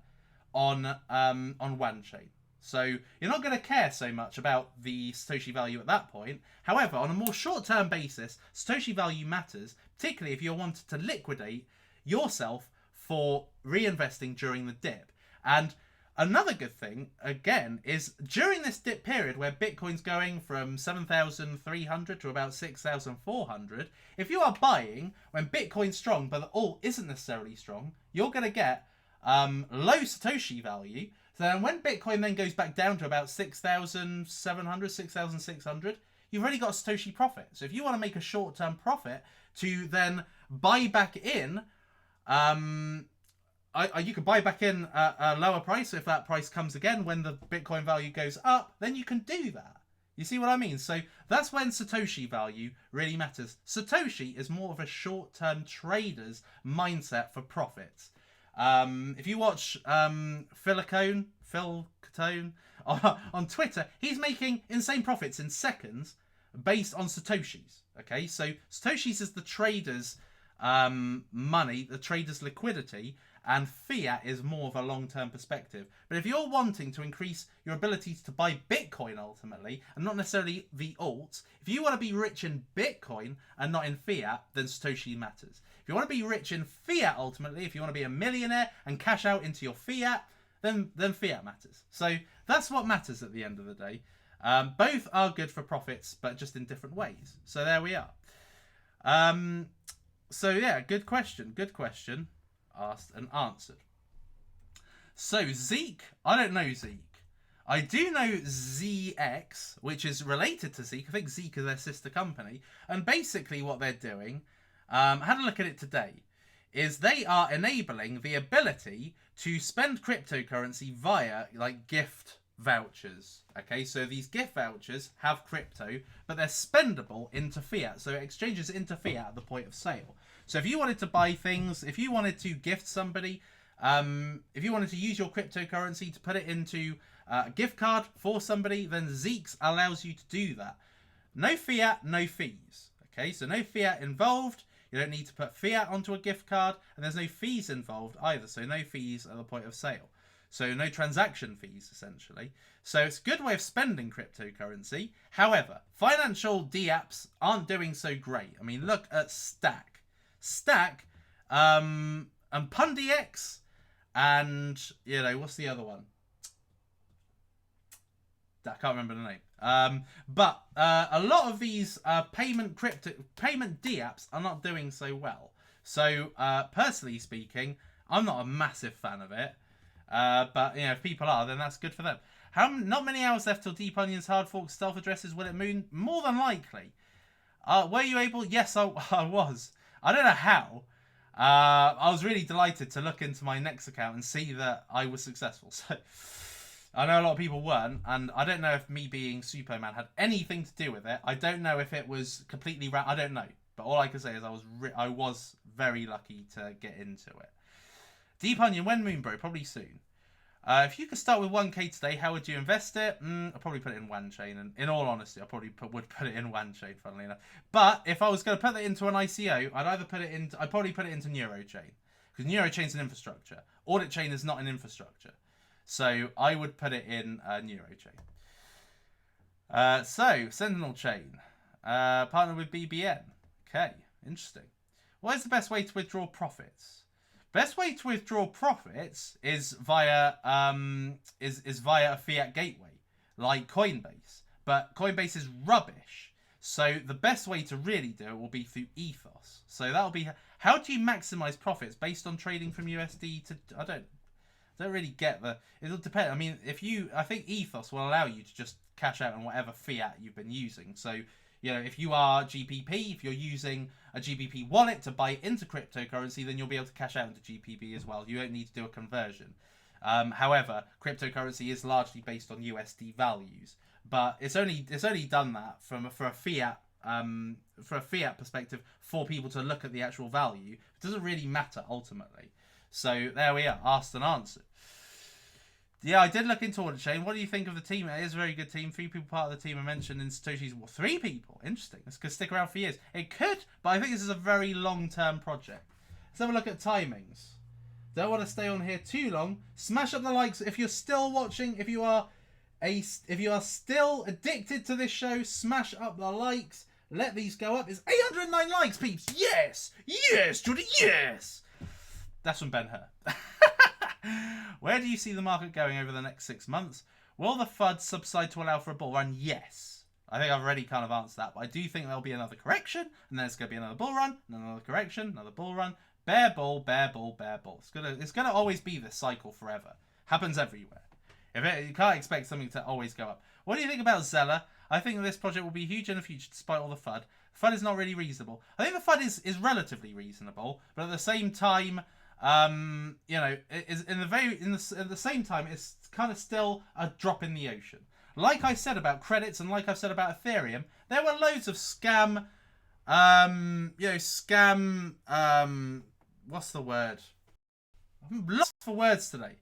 on Wanchain. So you're not going to care so much about the Satoshi value at that point. However, on a more short-term basis, Satoshi value matters, particularly if you wanted to liquidate yourself for reinvesting during the dip. And another good thing, again, is during this dip period where Bitcoin's going from 7,300 to about 6,400, if you are buying when Bitcoin's strong but the alt isn't necessarily strong, you're going to get low Satoshi value. So then when Bitcoin then goes back down to about 6,700, 6,600, you've already got a Satoshi profit. So if you want to make a short-term profit to then buy back in You can buy back in a lower price. So if that price comes again when the Bitcoin value goes up, then you can do that. You see what I mean? So that's when Satoshi value really matters. Satoshi is more of a short-term trader's mindset for profits. If you watch Phil Catone on Twitter, he's making insane profits in seconds based on Satoshis. Okay, so Satoshis is the trader's money, the trader's liquidity, and fiat is more of a long-term perspective. But if you're wanting to increase your abilities to buy Bitcoin ultimately, and not necessarily the alts, if you want to be rich in Bitcoin and not in fiat, then Satoshi matters. If you want to be rich in fiat ultimately, if you want to be a millionaire and cash out into your fiat, then fiat matters. So that's what matters at the end of the day. Both are good for profits, but just in different ways. So there we are. So yeah, good question. Asked and answered. So Zeek, I don't know Zeek. I do know ZX, which is related to Zeek. I think Zeek is their sister company. And basically what they're doing, I had a look at it today, is they are enabling the ability to spend cryptocurrency via like gift vouchers. Okay, so these gift vouchers have crypto, but they're spendable into fiat. So it exchanges into fiat at the point of sale. So if you wanted to buy things, if you wanted to gift somebody, if you wanted to use your cryptocurrency to put it into a gift card for somebody, then Zeeks allows you to do that. No fiat, no fees. Okay, so no fiat involved. You don't need to put fiat onto a gift card, and there's no fees involved either. So no fees at the point of sale. So no transaction fees, essentially. So it's a good way of spending cryptocurrency. However, financial DApps aren't doing so great. I mean, look at Stack, and PundiX, and, what's the other one? I can't remember the name. But a lot of these payment DApps are not doing so well. So personally speaking, I'm not a massive fan of it. But if people are, then that's good for them. Not many hours left till Deep Onion's hard fork stealth addresses. Will it moon? More than likely. Were you able? Yes, I was. I don't know how. I was really delighted to look into my Nex account and see that I was successful. So I know a lot of people weren't, and I don't know if me being Superman had anything to do with it. I don't know if it was completely I don't know. But all I can say is I was very lucky to get into it. Deep Onion, when Moonbro? Probably soon. If you could start with 1k today, how would you invest it? I'd probably put it in Wanchain, and in all honesty, I probably would put it in Wanchain, funnily enough. But if I was going to put that into an ICO, I'd probably put it into Neurochain, because Neurochain's an infrastructure. Audit Chain is not an infrastructure, so I would put it in Neurochain. So Sentinel Chain, partner with BBN. Okay, interesting. What is the best way to withdraw profits? Best way to withdraw profits is via via a fiat gateway like Coinbase, but Coinbase is rubbish. So the best way to really do it will be through Ethos. So that'll be how do you maximize profits based on trading from USD to I don't really get it'll depend. I mean, I think Ethos will allow you to just cash out on whatever fiat you've been using. So if you are GBP, if you're using a GBP wallet to buy into cryptocurrency, then you'll be able to cash out into GBP as well. You don't need to do a conversion. However, cryptocurrency is largely based on USD values, but it's only done that for a fiat perspective for people to look at the actual value. It doesn't really matter ultimately. So there we are, asked and answered. Yeah, I did look into Audit Chain. What do you think of the team? It is a very good team. 3 people part of the team are mentioned in Satoshi's. Well, 3 people. Interesting. This could stick around for years. It could, but I think this is a very long-term project. Let's have a look at timings. Don't want to stay on here too long. Smash up the likes if you're still watching. If you are still addicted to this show, smash up the likes. Let these go up. It's 809 likes, peeps. Yes, yes, Jordy, yes. That's from Ben Hur. Where do you see the market going over the next 6 months? Will the FUD subside to allow for a bull run? Yes. I think I've already kind of answered that, but I do think there'll be another correction, and then there's going to be another bull run, and another correction, another bull run. Bear bull, bear bull, bear bull. It's gonna always be this cycle forever. Happens everywhere. You can't expect something to always go up. What do you think about Zeller? I think this project will be huge in the future despite all the FUD. FUD is not really reasonable. I think the FUD is relatively reasonable, but at the same time, you know, is at the same time, it's kind of still a drop in the ocean. Like I said about credits, and like I've said about Ethereum, there were loads of scam, what's the word? I'm lost for words today.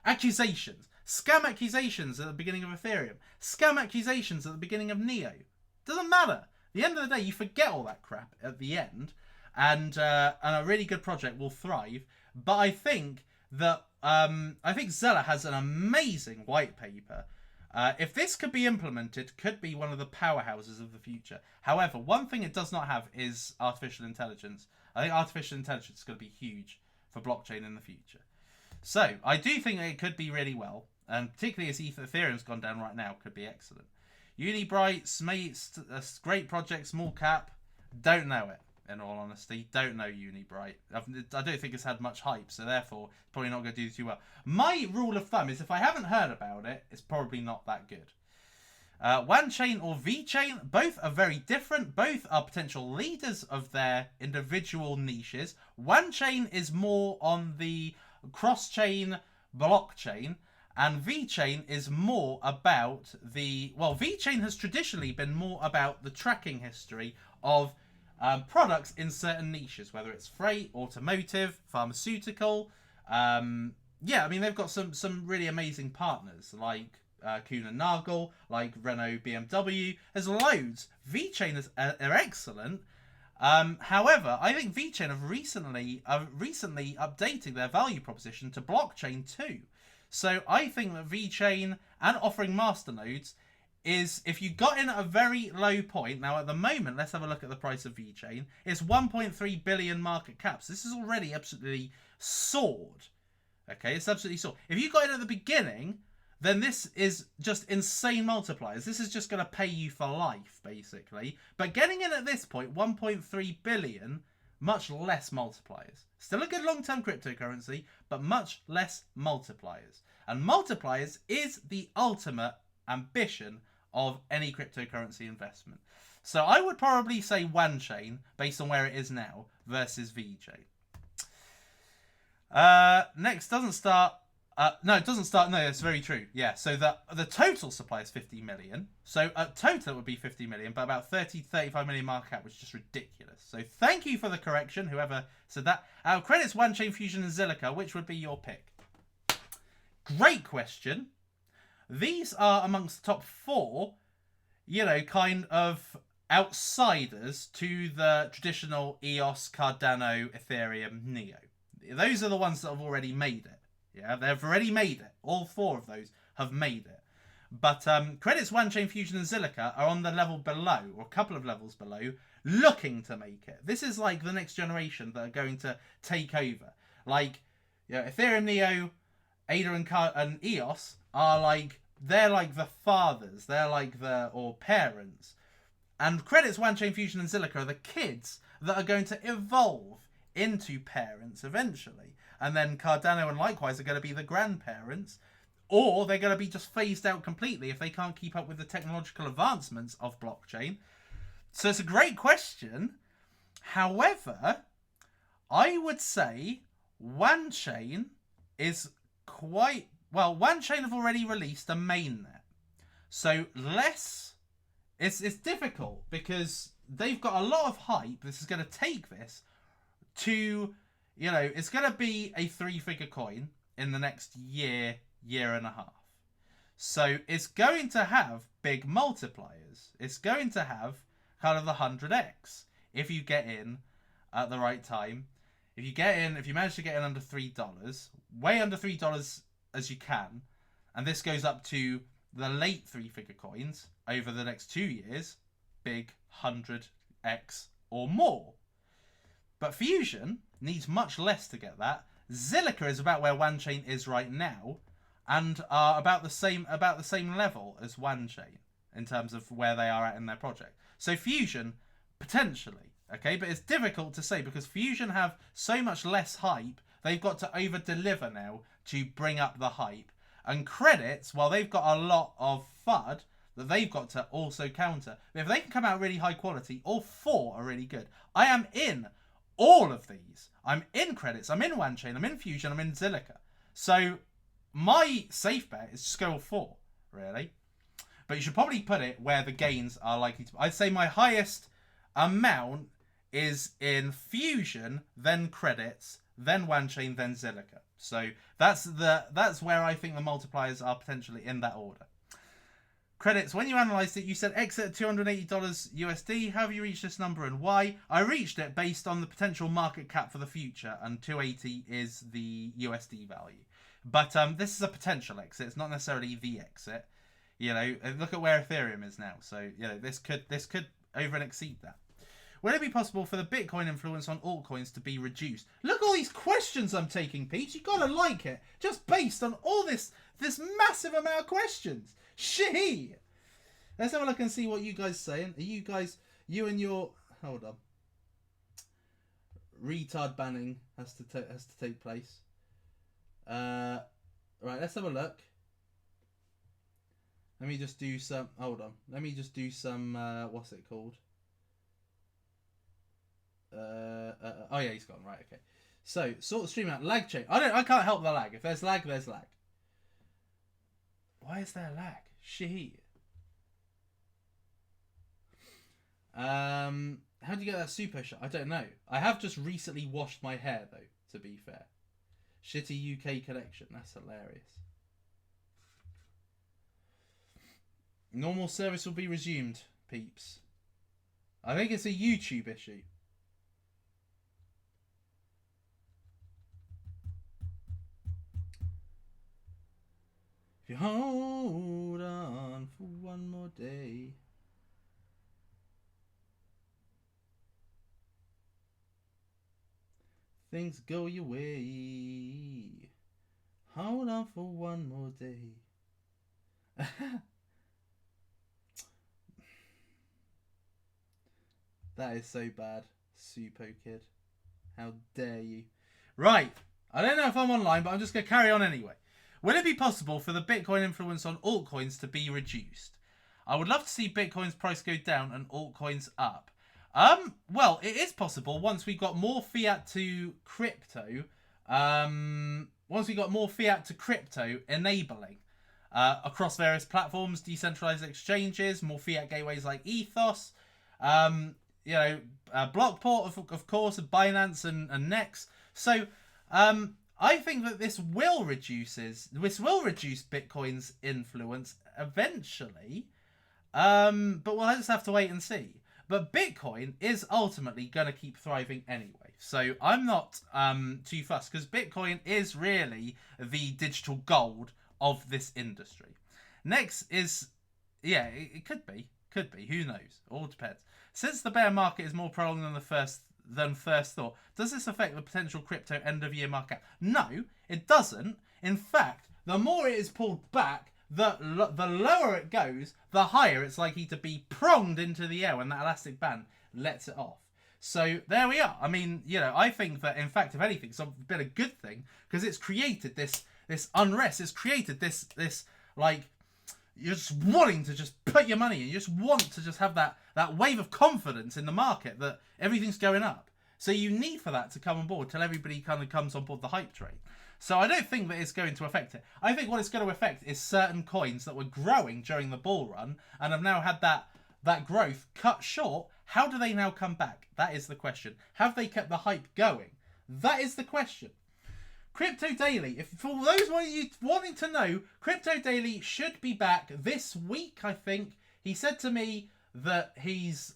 Accusations. Scam accusations at the beginning of Ethereum. Scam accusations at the beginning of Neo. Doesn't matter. At the end of the day, you forget all that crap at the end, and a really good project will thrive. But I think that Zilla has an amazing white paper. If this could be implemented, could be one of the powerhouses of the future. However, one thing it does not have is artificial intelligence. I think artificial intelligence is going to be huge for blockchain in the future. So I do think it could be really well, and particularly as Ethereum's gone down right now, could be excellent. Unibright, Smate, great project, small cap. Don't know it, in all honesty. Don't know Unibright. I don't think it's had much hype, so therefore it's probably not going to do too well. My rule of thumb is if I haven't heard about it, it's probably not that good. OneChain or VeChain, both are very different. Both are potential leaders of their individual niches. OneChain is more on the cross-chain blockchain, and VeChain is more about the... Well, VeChain has traditionally been more about the tracking history of products in certain niches, whether it's freight, automotive, pharmaceutical. Yeah, I mean, they've got some really amazing partners, like Kuehne and Nagel, like Renault, BMW. There's loads. VeChain are excellent. However, I think VeChain have recently updated their value proposition to blockchain too. So I think that VeChain and offering masternodes is, if you got in at a very low point, now at the moment, let's have a look at the price of VeChain. It's 1.3 billion market caps. This is already absolutely soared. Okay, it's absolutely soared. If you got in at the beginning, then this is just insane multipliers. This is just going to pay you for life, basically. But getting in at this point, 1.3 billion, much less multipliers. Still a good long-term cryptocurrency, but much less multipliers. And multipliers is the ultimate ambition of any cryptocurrency investment. So I would probably say OneChain, based on where it is now, versus VeChain. Next, doesn't start... no, it doesn't start... No, that's very true. Yeah, so the total supply is 50 million. So at total it would be 50 million, but about 35 million market cap, which is just ridiculous. So thank you for the correction, whoever said that. Our credits, OneChain, Fusion, and Zilliqa. Which would be your pick? Great question. These are amongst the top 4, you know, kind of outsiders to the traditional EOS, Cardano, Ethereum, Neo. Those are the ones that have already made it. Yeah, they've already made it. All 4 of those have made it. But credits, OneChain, Fusion, and Zilliqa are on the level below, or a couple of levels below, looking to make it. This is like the next generation that are going to take over. Like, you know, Ethereum, Neo, ADA, and EOS are like, they're like the fathers. They're like or parents. And credits, OneChain, Fusion, and Zilliqa are the kids that are going to evolve into parents eventually. And then Cardano and likewise are going to be the grandparents, or they're going to be just phased out completely if they can't keep up with the technological advancements of blockchain. So it's a great question. However, I would say OneChain is quite... Well, OneChain have already released a mainnet. So it's difficult because they've got a lot of hype. This is going to take this to... You know, it's going to be a 3-figure coin in the next year and a half. So it's going to have big multipliers. It's going to have kind of the 100x if you get in at the right time. If you manage to get in under $3, way under $3 as you can, and this goes up to the late 3-figure coins over the next 2 years, big 100x or more. But Fusion needs much less to get that. Zilliqa is about where OneChain is right now, and are about the same level as OneChain in terms of where they are at in their project. So Fusion, potentially, okay, but it's difficult to say because Fusion have so much less hype. They've got to over-deliver now to bring up the hype. And credits, while they've got a lot of FUD, that they've got to also counter. But if they can come out really high quality, all 4 are really good. I am in all of these. I'm in Credits, I'm in Wanchain, I'm in Fusion, I'm in Zilliqa. So my safe bet is just go all 4, really. But you should probably put it where the gains are likely to be. I'd say my highest amount is in Fusion, then Credits, then Wanchain, then Zilliqa. So that's where I think the multipliers are potentially in that order. Credits, when you analysed it, you said exit at $280 USD. How have you reached this number and why? I reached it based on the potential market cap for the future, and 280 is the USD value. But this is a potential exit. It's not necessarily the exit. You know, look at where Ethereum is now. So, you know, this could over and exceed that. Will it be possible for the Bitcoin influence on altcoins to be reduced? Look at all these questions I'm taking, Pete. You gotta like it. Just based on all this massive amount of questions. Shit. Let's have a look and see what you guys are saying. Are you guys, you and your, hold on. Retard banning has to take place. Right, let's have a look. Let me just do some, hold on. Let me just do some, what's it called? Oh yeah, he's gone, right, okay. So, sort the stream out. Lag change. I can't help the lag. If there's lag, there's lag. Why is there lag? Shit. How do you get that super shot? I don't know. I have just recently washed my hair, though, to be fair. Shitty UK connection. That's hilarious. Normal service will be resumed, peeps. I think it's a YouTube issue. If you hold on for one more day. Things go your way. Hold on for one more day. That is so bad. Supo kid. How dare you. Right. I don't know if I'm online, but I'm just going to carry on anyway. Will it be possible for the Bitcoin influence on altcoins to be reduced? I would love to see Bitcoin's price go down and altcoins up. Well, it is possible once we got more fiat to crypto. Once we got more fiat to crypto enabling across various platforms, decentralized exchanges, more fiat gateways like Ethos, you know, Blockport, of course, Binance and Nex. So, I think that this will reduce Bitcoin's influence eventually. But we'll just have to wait and see. But Bitcoin is ultimately going to keep thriving anyway. So I'm not too fussed, because Bitcoin is really the digital gold of this industry. Next is, yeah, it could be. Could be. Who knows? All depends. Since the bear market is more prolonged than first thought, does this affect the potential crypto end-of-year market? No, it doesn't. In fact, the more it is pulled back, the lower it goes, the higher it's likely to be pronged into the air when that elastic band lets it off. So there we are. I mean, you know, I think that, in fact, if anything, it's been a good thing, because it's created this unrest. It's created this like, you're just wanting to just put your money in. You just want to just have that wave of confidence in the market that everything's going up. So you need for that to come on board till everybody kind of comes on board the hype train. So I don't think that it's going to affect it. I think what it's going to affect is certain coins that were growing during the bull run and have now had that growth cut short. How do they now come back? That is the question. Have they kept the hype going? That is the question. Crypto Daily. If for those of you wanting to know, Crypto Daily should be back this week, I think. He said to me that his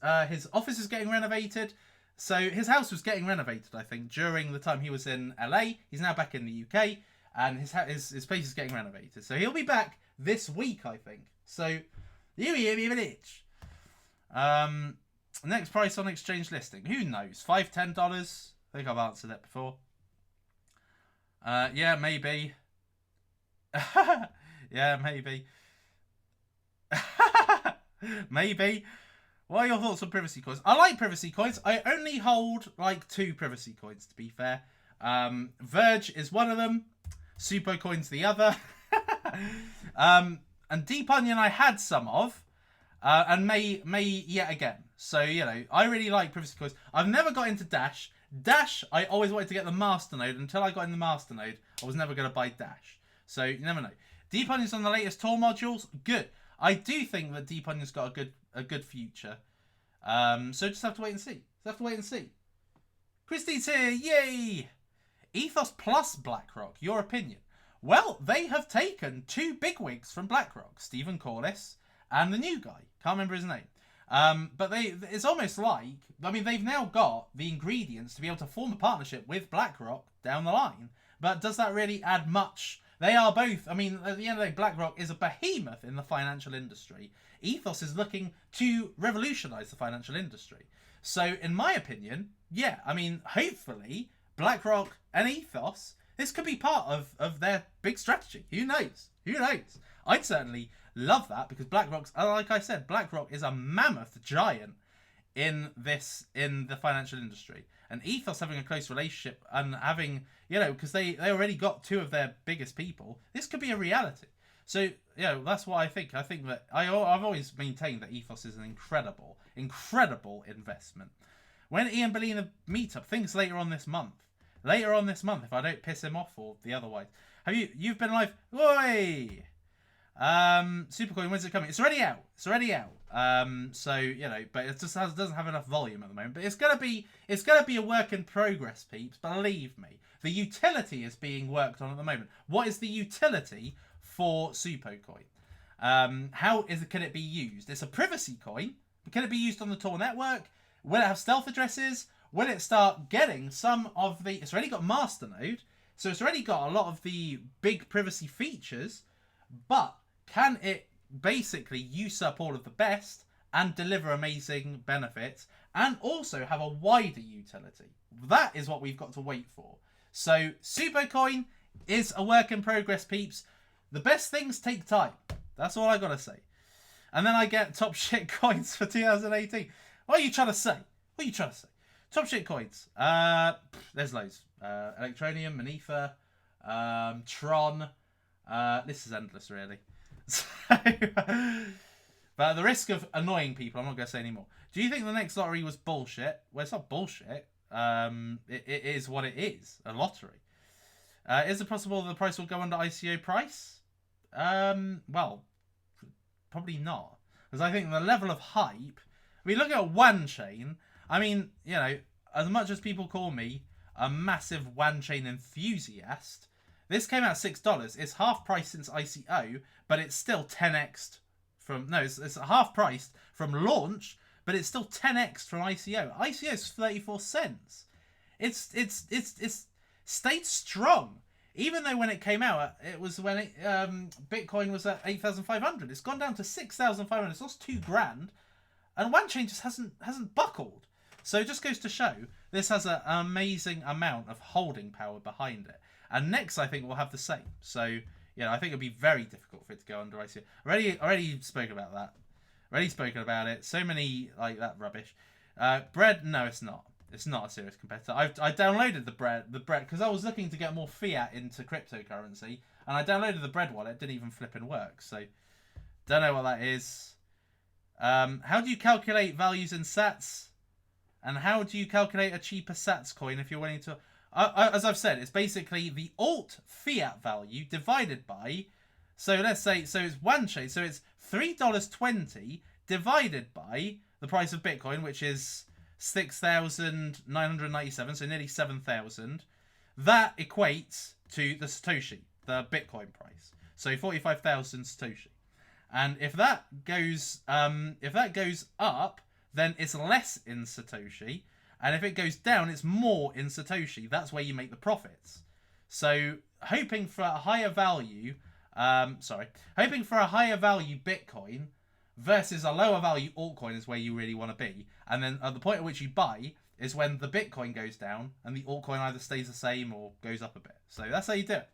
office is getting renovated. So his house was getting renovated, I think, during the time he was in LA. He's now back in the UK, and his place is getting renovated. So he'll be back this week, I think. So you give an itch. Next price on exchange listing. Who knows? $5, $10? I think I've answered that before. Yeah, maybe. Yeah, maybe. Maybe. What are your thoughts on privacy coins? I like privacy coins. I only hold like 2 privacy coins, to be fair. Verge is one of them. Supo coin's the other. And Deep Onion I had some of. and may yet again. So I really like privacy coins. I've never got into Dash. Dash, I always wanted to get the Masternode. Until I got in the Masternode, I was never going to buy Dash. So you never know. Deep Onion's on the latest Tor modules. Good. I do think that Deep Onion's got a good future. So just have to wait and see. Christy's here. Yay! Ethos plus BlackRock. Your opinion? Well, they have taken 2 bigwigs from BlackRock, Stephen Corliss and the new guy. Can't remember his name. But it's almost like, they've now got the ingredients to be able to form a partnership with BlackRock down the line. But does that really add much? They are both, at the end of the day, BlackRock is a behemoth in the financial industry. Ethos is looking to revolutionize the financial industry. So, in my opinion, yeah, hopefully, BlackRock and Ethos, this could be part of their big strategy. Who knows? I'd certainly love that, because BlackRock's, like I said, BlackRock is a mammoth giant in the financial industry. And Ethos having a close relationship and having, because they already got 2 of their biggest people, this could be a reality. So, that's what I think. I think that I've always maintained that Ethos is an incredible investment. When Ian Bellina meetup, things later on this month, if I don't piss him off or the otherwise. You've been live? Oi! Supercoin, when's it coming? It's already out. But it just doesn't have enough volume at the moment. But it's gonna be a work in progress, peeps. Believe me. The utility is being worked on at the moment. What is the utility for Supercoin? Can it be used? It's a privacy coin. But can it be used on the Tor network? Will it have stealth addresses? Will it start getting some of the... It's already got Masternode, so it's already got a lot of the big privacy features, but can it basically usurp all of the best and deliver amazing benefits and also have a wider utility? That is what we've got to wait for. So Supercoin is a work in progress, peeps. The best things take time. That's all I got to say. And then I get top shit coins for 2018. What are you trying to say? Top shit coins. There's loads. Electronium, Manether, Tron. This is endless, really. So, but at the risk of annoying people, I'm not going to say anymore. Do you think the next lottery was bullshit? Well, it's not bullshit. It is what it is. A lottery. Is it possible the price will go under ICO price? Well, probably not. Because I think the level of hype... look at Wanchain. As much as people call me a massive Wanchain enthusiast, this came out $6. It's half price since ICO, but it's still 10x from... No, it's half priced from launch, but it's still 10x from ICO. ICO is 34 cents. It's stayed strong. Even though when it came out, it was when Bitcoin was at 8,500. It's gone down to 6,500. It's lost $2,000. And Wanchain just hasn't buckled. So it just goes to show this has an amazing amount of holding power behind it. And next, I think we'll have the same. So, I think it'll be very difficult for it to go under ICO. Already spoken about that. Already spoken about it. So many like that rubbish. Bread, no, it's not. It's not a serious competitor. I downloaded the bread because I was looking to get more fiat into cryptocurrency, and I downloaded the bread wallet. It didn't even flip and work. So, don't know what that is. How do you calculate values in sats? And how do you calculate a cheaper sats coin if you're willing to... as I've said, it's basically the alt fiat value divided by... So let's say... So it's Wanchain. So it's $3.20 divided by the price of Bitcoin, which is 6,997, so nearly 7,000. That equates to the Satoshi, the Bitcoin price. So 45,000 Satoshi. And if that goes up, then it's less in Satoshi. And if it goes down, it's more in Satoshi. That's where you make the profits. So hoping for a higher value Bitcoin versus a lower value altcoin is where you really want to be. And then at the point at which you buy is when the Bitcoin goes down and the altcoin either stays the same or goes up a bit. So that's how you do it.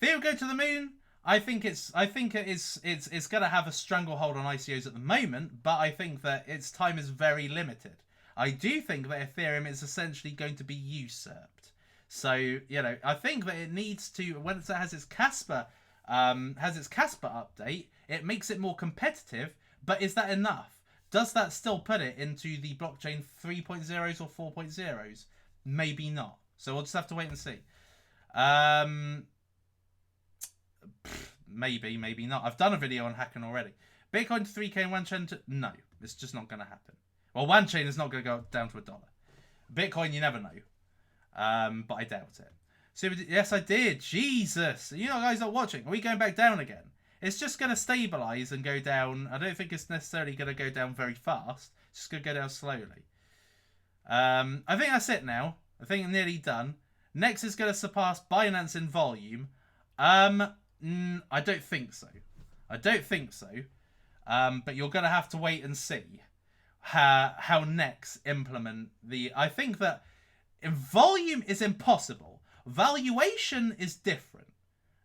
Ethereum go to the moon. I think it's going to have a stranglehold on ICOs at the moment, but I think that its time is very limited. I do think that Ethereum is essentially going to be usurped. So, I think that it needs to, when it has its Casper update, it makes it more competitive, But is that enough? Does that still put it into the blockchain 3.0s or 4.0s? Maybe not. So we'll just have to wait and see. Maybe, maybe not. I've done a video on hacking already. Bitcoin to 3K and Wanchain to... No, it's just not going to happen. Well, Wanchain is not going to go down to $1. Bitcoin, you never know. But I doubt it. So, yes, I did. Jesus. You know, guys are watching. Are we going back down again? It's just going to stabilize and go down. I don't think it's necessarily going to go down very fast. It's just going to go down slowly. I think that's it now. I think I'm nearly done. Next is going to surpass Binance in volume. I don't think so. I don't think so. But you're going to have to wait and see how Nex implement the... I think that in volume is impossible. Valuation is different.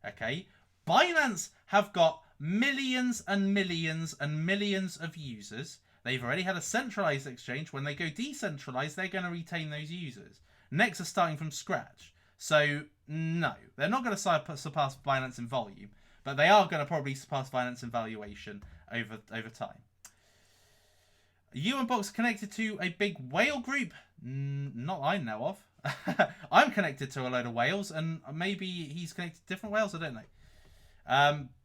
Okay? Binance have got millions and millions and millions of users. They've already had a centralized exchange. When they go decentralized, they're going to retain those users. Nex are starting from scratch. So, no. They're not going to surpass Binance in volume. But they are going to probably surpass Binance in valuation over time. You and Box connected to a big whale group? Not I know of. I'm connected to a load of whales, and maybe he's connected to different whales. I don't know.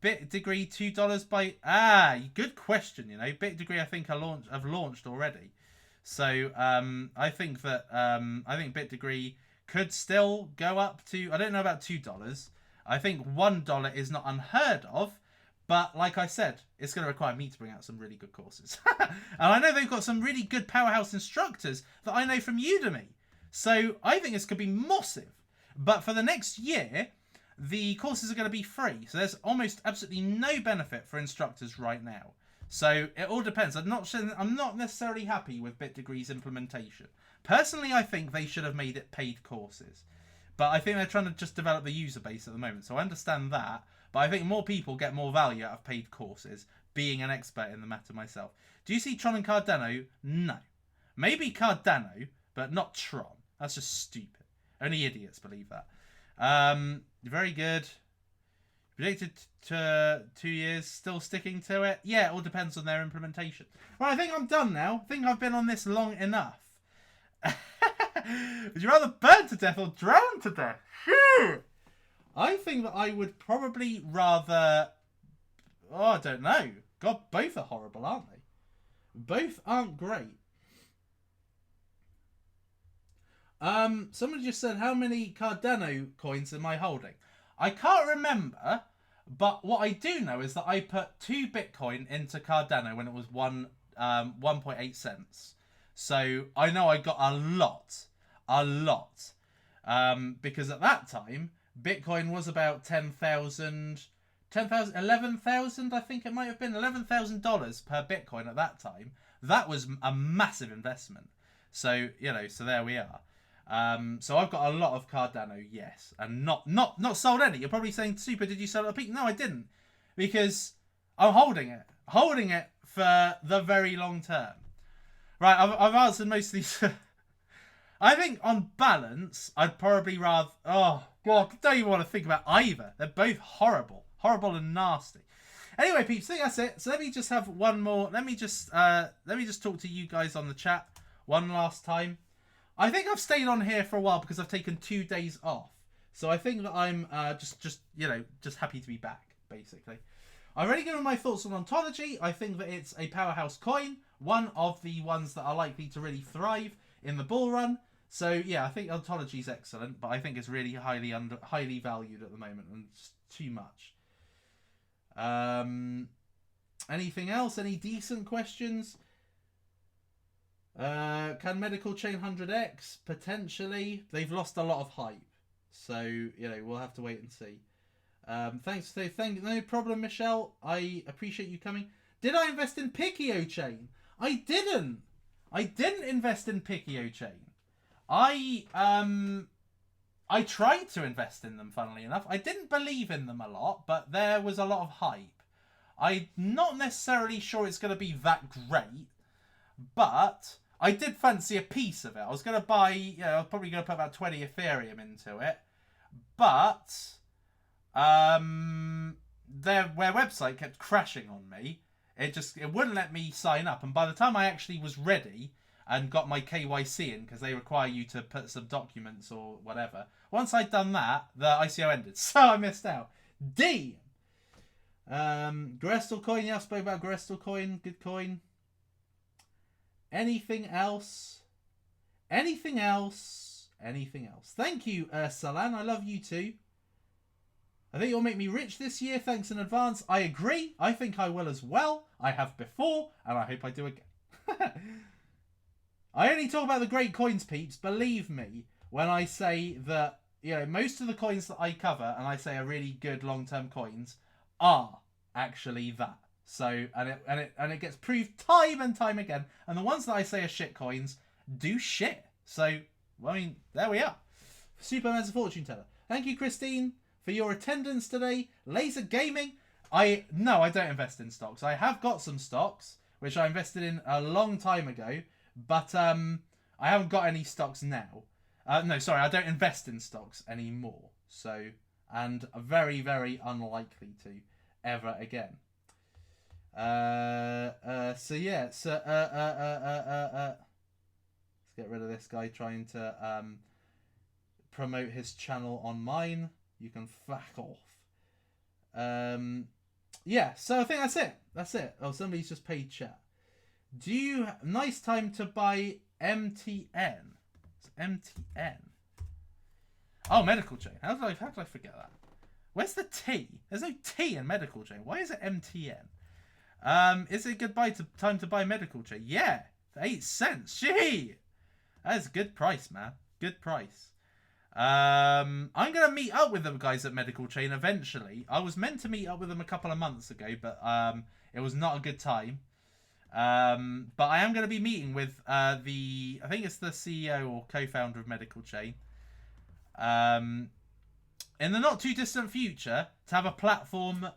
BitDegree $2 by... good question, you know. BitDegree, I think, have launched already. So, I think that... I think BitDegree could still go up to... I don't know about $2. I think $1 is not unheard of. But, like I said, it's going to require me to bring out some really good courses. And I know they've got some really good powerhouse instructors that I know from Udemy. So, I think this could be massive. But for the next year... the courses are going to be free, so there's almost absolutely no benefit for instructors right now. So it all depends. I'm not necessarily happy with BitDegree's implementation. Personally, I think they should have made it paid courses, but I think they're trying to just develop the user base at the moment. So I understand that, but I think more people get more value out of paid courses. Being an expert in the matter myself, do you see Tron and Cardano? No, maybe Cardano, but not Tron. That's just stupid. Only idiots believe that. Very good. Predicted to 2 years, still sticking to it? Yeah, it all depends on their implementation. Right, I think I'm done now. I think I've been on this long enough. Would you rather burn to death or drown to death? I think that I would probably rather... Oh, I don't know. God, both are horrible, aren't they? Both aren't great. Someone just said, how many Cardano coins am I holding? I can't remember, but what I do know is that I put 2 Bitcoin into Cardano when it was 1.8 cents. So I know I got a lot. Because at that time, Bitcoin was about 10,000, 11,000, I think it might have been $11,000 per Bitcoin at that time. That was a massive investment. So, you know, so there we are. So I've got a lot of Cardano, yes, and not sold any. You're probably saying, Super, did you sell it at a peak? No, I didn't, because I'm holding it for the very long term. Right, I've answered most of these. I think on balance, I'd probably rather. Oh God, I don't even want to think about either. They're both horrible and nasty. Anyway, peeps, I think that's it. So let me just have one more. Let me just talk to you guys on the chat one last time. I think I've stayed on here for a while because I've taken 2 days off. So I think that I'm just happy to be back, basically. I've already given my thoughts on Ontology. I think that it's a powerhouse coin, one of the ones that are likely to really thrive in the bull run. So yeah, I think Ontology is excellent, but I think it's really highly valued at the moment, and it's too much. Anything else? Any decent questions? Can Medical chain 100x? Potentially. They've lost a lot of hype. So, you know, we'll have to wait and see. Thanks. No problem, Michelle. I appreciate you coming. Did I invest in Pikio chain? I didn't. I didn't invest in Pikio chain. I tried to invest in them, funnily enough. I didn't believe in them a lot, but there was a lot of hype. I'm not necessarily sure it's going to be that great, but I did fancy a piece of it. I was going to buy, you know, I was probably going to put about 20 Ethereum into it. But their website kept crashing on me. it wouldn't let me sign up. And by the time I actually was ready and got my KYC in, because they require you to put some documents or whatever, once I'd done that, the ICO ended. So I missed out. D. Grestal coin. Yeah, I spoke about Grestal coin. Good coin. Anything else? Anything else? Anything else? Thank you, Salan. I love you too. I think you'll make me rich this year. Thanks in advance. I agree. I think I will as well. I have before, and I hope I do again. I only talk about the great coins, peeps. Believe me when I say that, you know, most of the coins that I cover and I say are really good long-term coins are actually that. So, and it gets proved time and time again. And the ones that I say are shit coins do shit. So, well, I mean, there we are. Superman's a fortune teller. Thank you, Christine, for your attendance today. Laser Gaming. No, I don't invest in stocks. I have got some stocks, which I invested in a long time ago. But I haven't got any stocks now. No, sorry, I don't invest in stocks anymore. So, and very, very unlikely to ever again. So yeah, so let's get rid of this guy trying to promote his channel on mine. You can fuck off. Yeah, so I think that's it. That's it. Oh, somebody's just paid chat. Do you nice time to buy MTN? It's MTN. Oh, medical chain. How did I forget that? Where's the T? There's no T in medical chain. Why is it MTN? Is it time to buy medical chain? Yeah, for 8 cents. Gee, that is a good price, man. Good price. I'm gonna meet up with the guys at Medical Chain eventually. I was meant to meet up with them a couple of months ago, but it was not a good time. But I am going to be meeting with I think it's the CEO or co-founder of Medical Chain, in the not too distant future, to have a platform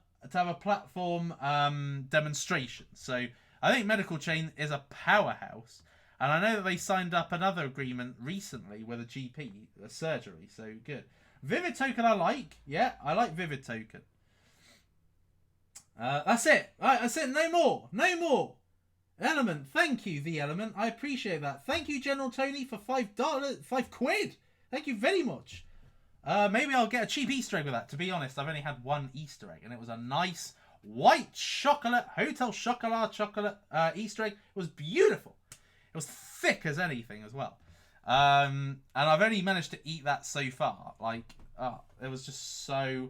demonstration. So I think Medical Chain is a powerhouse, and I know that they signed up another agreement recently with a GP, a surgery. So good. Vivid Token, I like. Yeah, I like Vivid Token. That's it. All right, that's it. No more. No more. Element, thank you, The Element. I appreciate that. Thank you, General Tony, for $5. £5. Thank you very much. Maybe I'll get a cheap Easter egg with that. To be honest, I've only had one Easter egg, and it was a nice white chocolate, Hotel chocolate Easter egg. It was beautiful. It was thick as anything as well. And I've only managed to eat that so far. Like, it was just so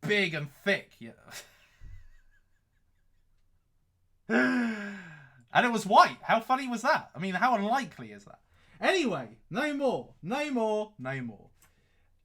big and thick. Yeah. And it was white. How funny was that? I mean, how unlikely is that? Anyway, no more. No more. No more.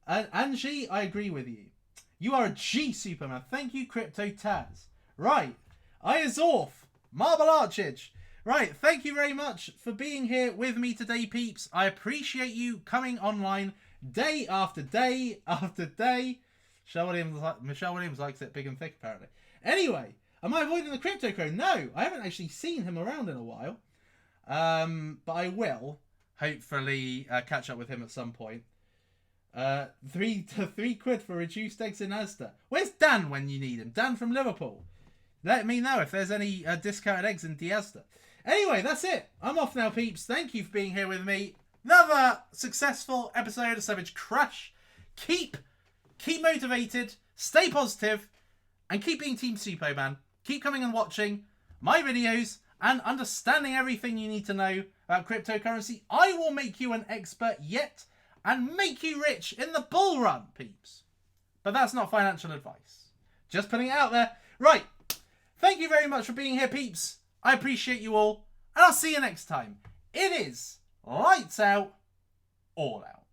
Angie, I agree with you. You are a G, Superman. Thank you, Crypto Taz. Right. Iazorf. Marble Archage. Right. Thank you very much for being here with me today, peeps. I appreciate you coming online day after day after day. Michelle Williams likes it big and thick, apparently. Anyway. Am I avoiding the Crypto Crow? No, I haven't actually seen him around in a while. But I will hopefully catch up with him at some point. £3 for reduced eggs in Asda. Where's Dan when you need him? Dan from Liverpool. Let me know if there's any discounted eggs in Asda. Anyway, that's it. I'm off now, peeps. Thank you for being here with me. Another successful episode of Savage Crush. Keep motivated, stay positive, and keep being Team Superman. Keep coming and watching my videos and understanding everything you need to know about cryptocurrency. I will make you an expert yet and make you rich in the bull run, peeps. But that's not financial advice. Just putting it out there. Right. Thank you very much for being here, peeps. I appreciate you all. And I'll see you next time. It is lights out, all out.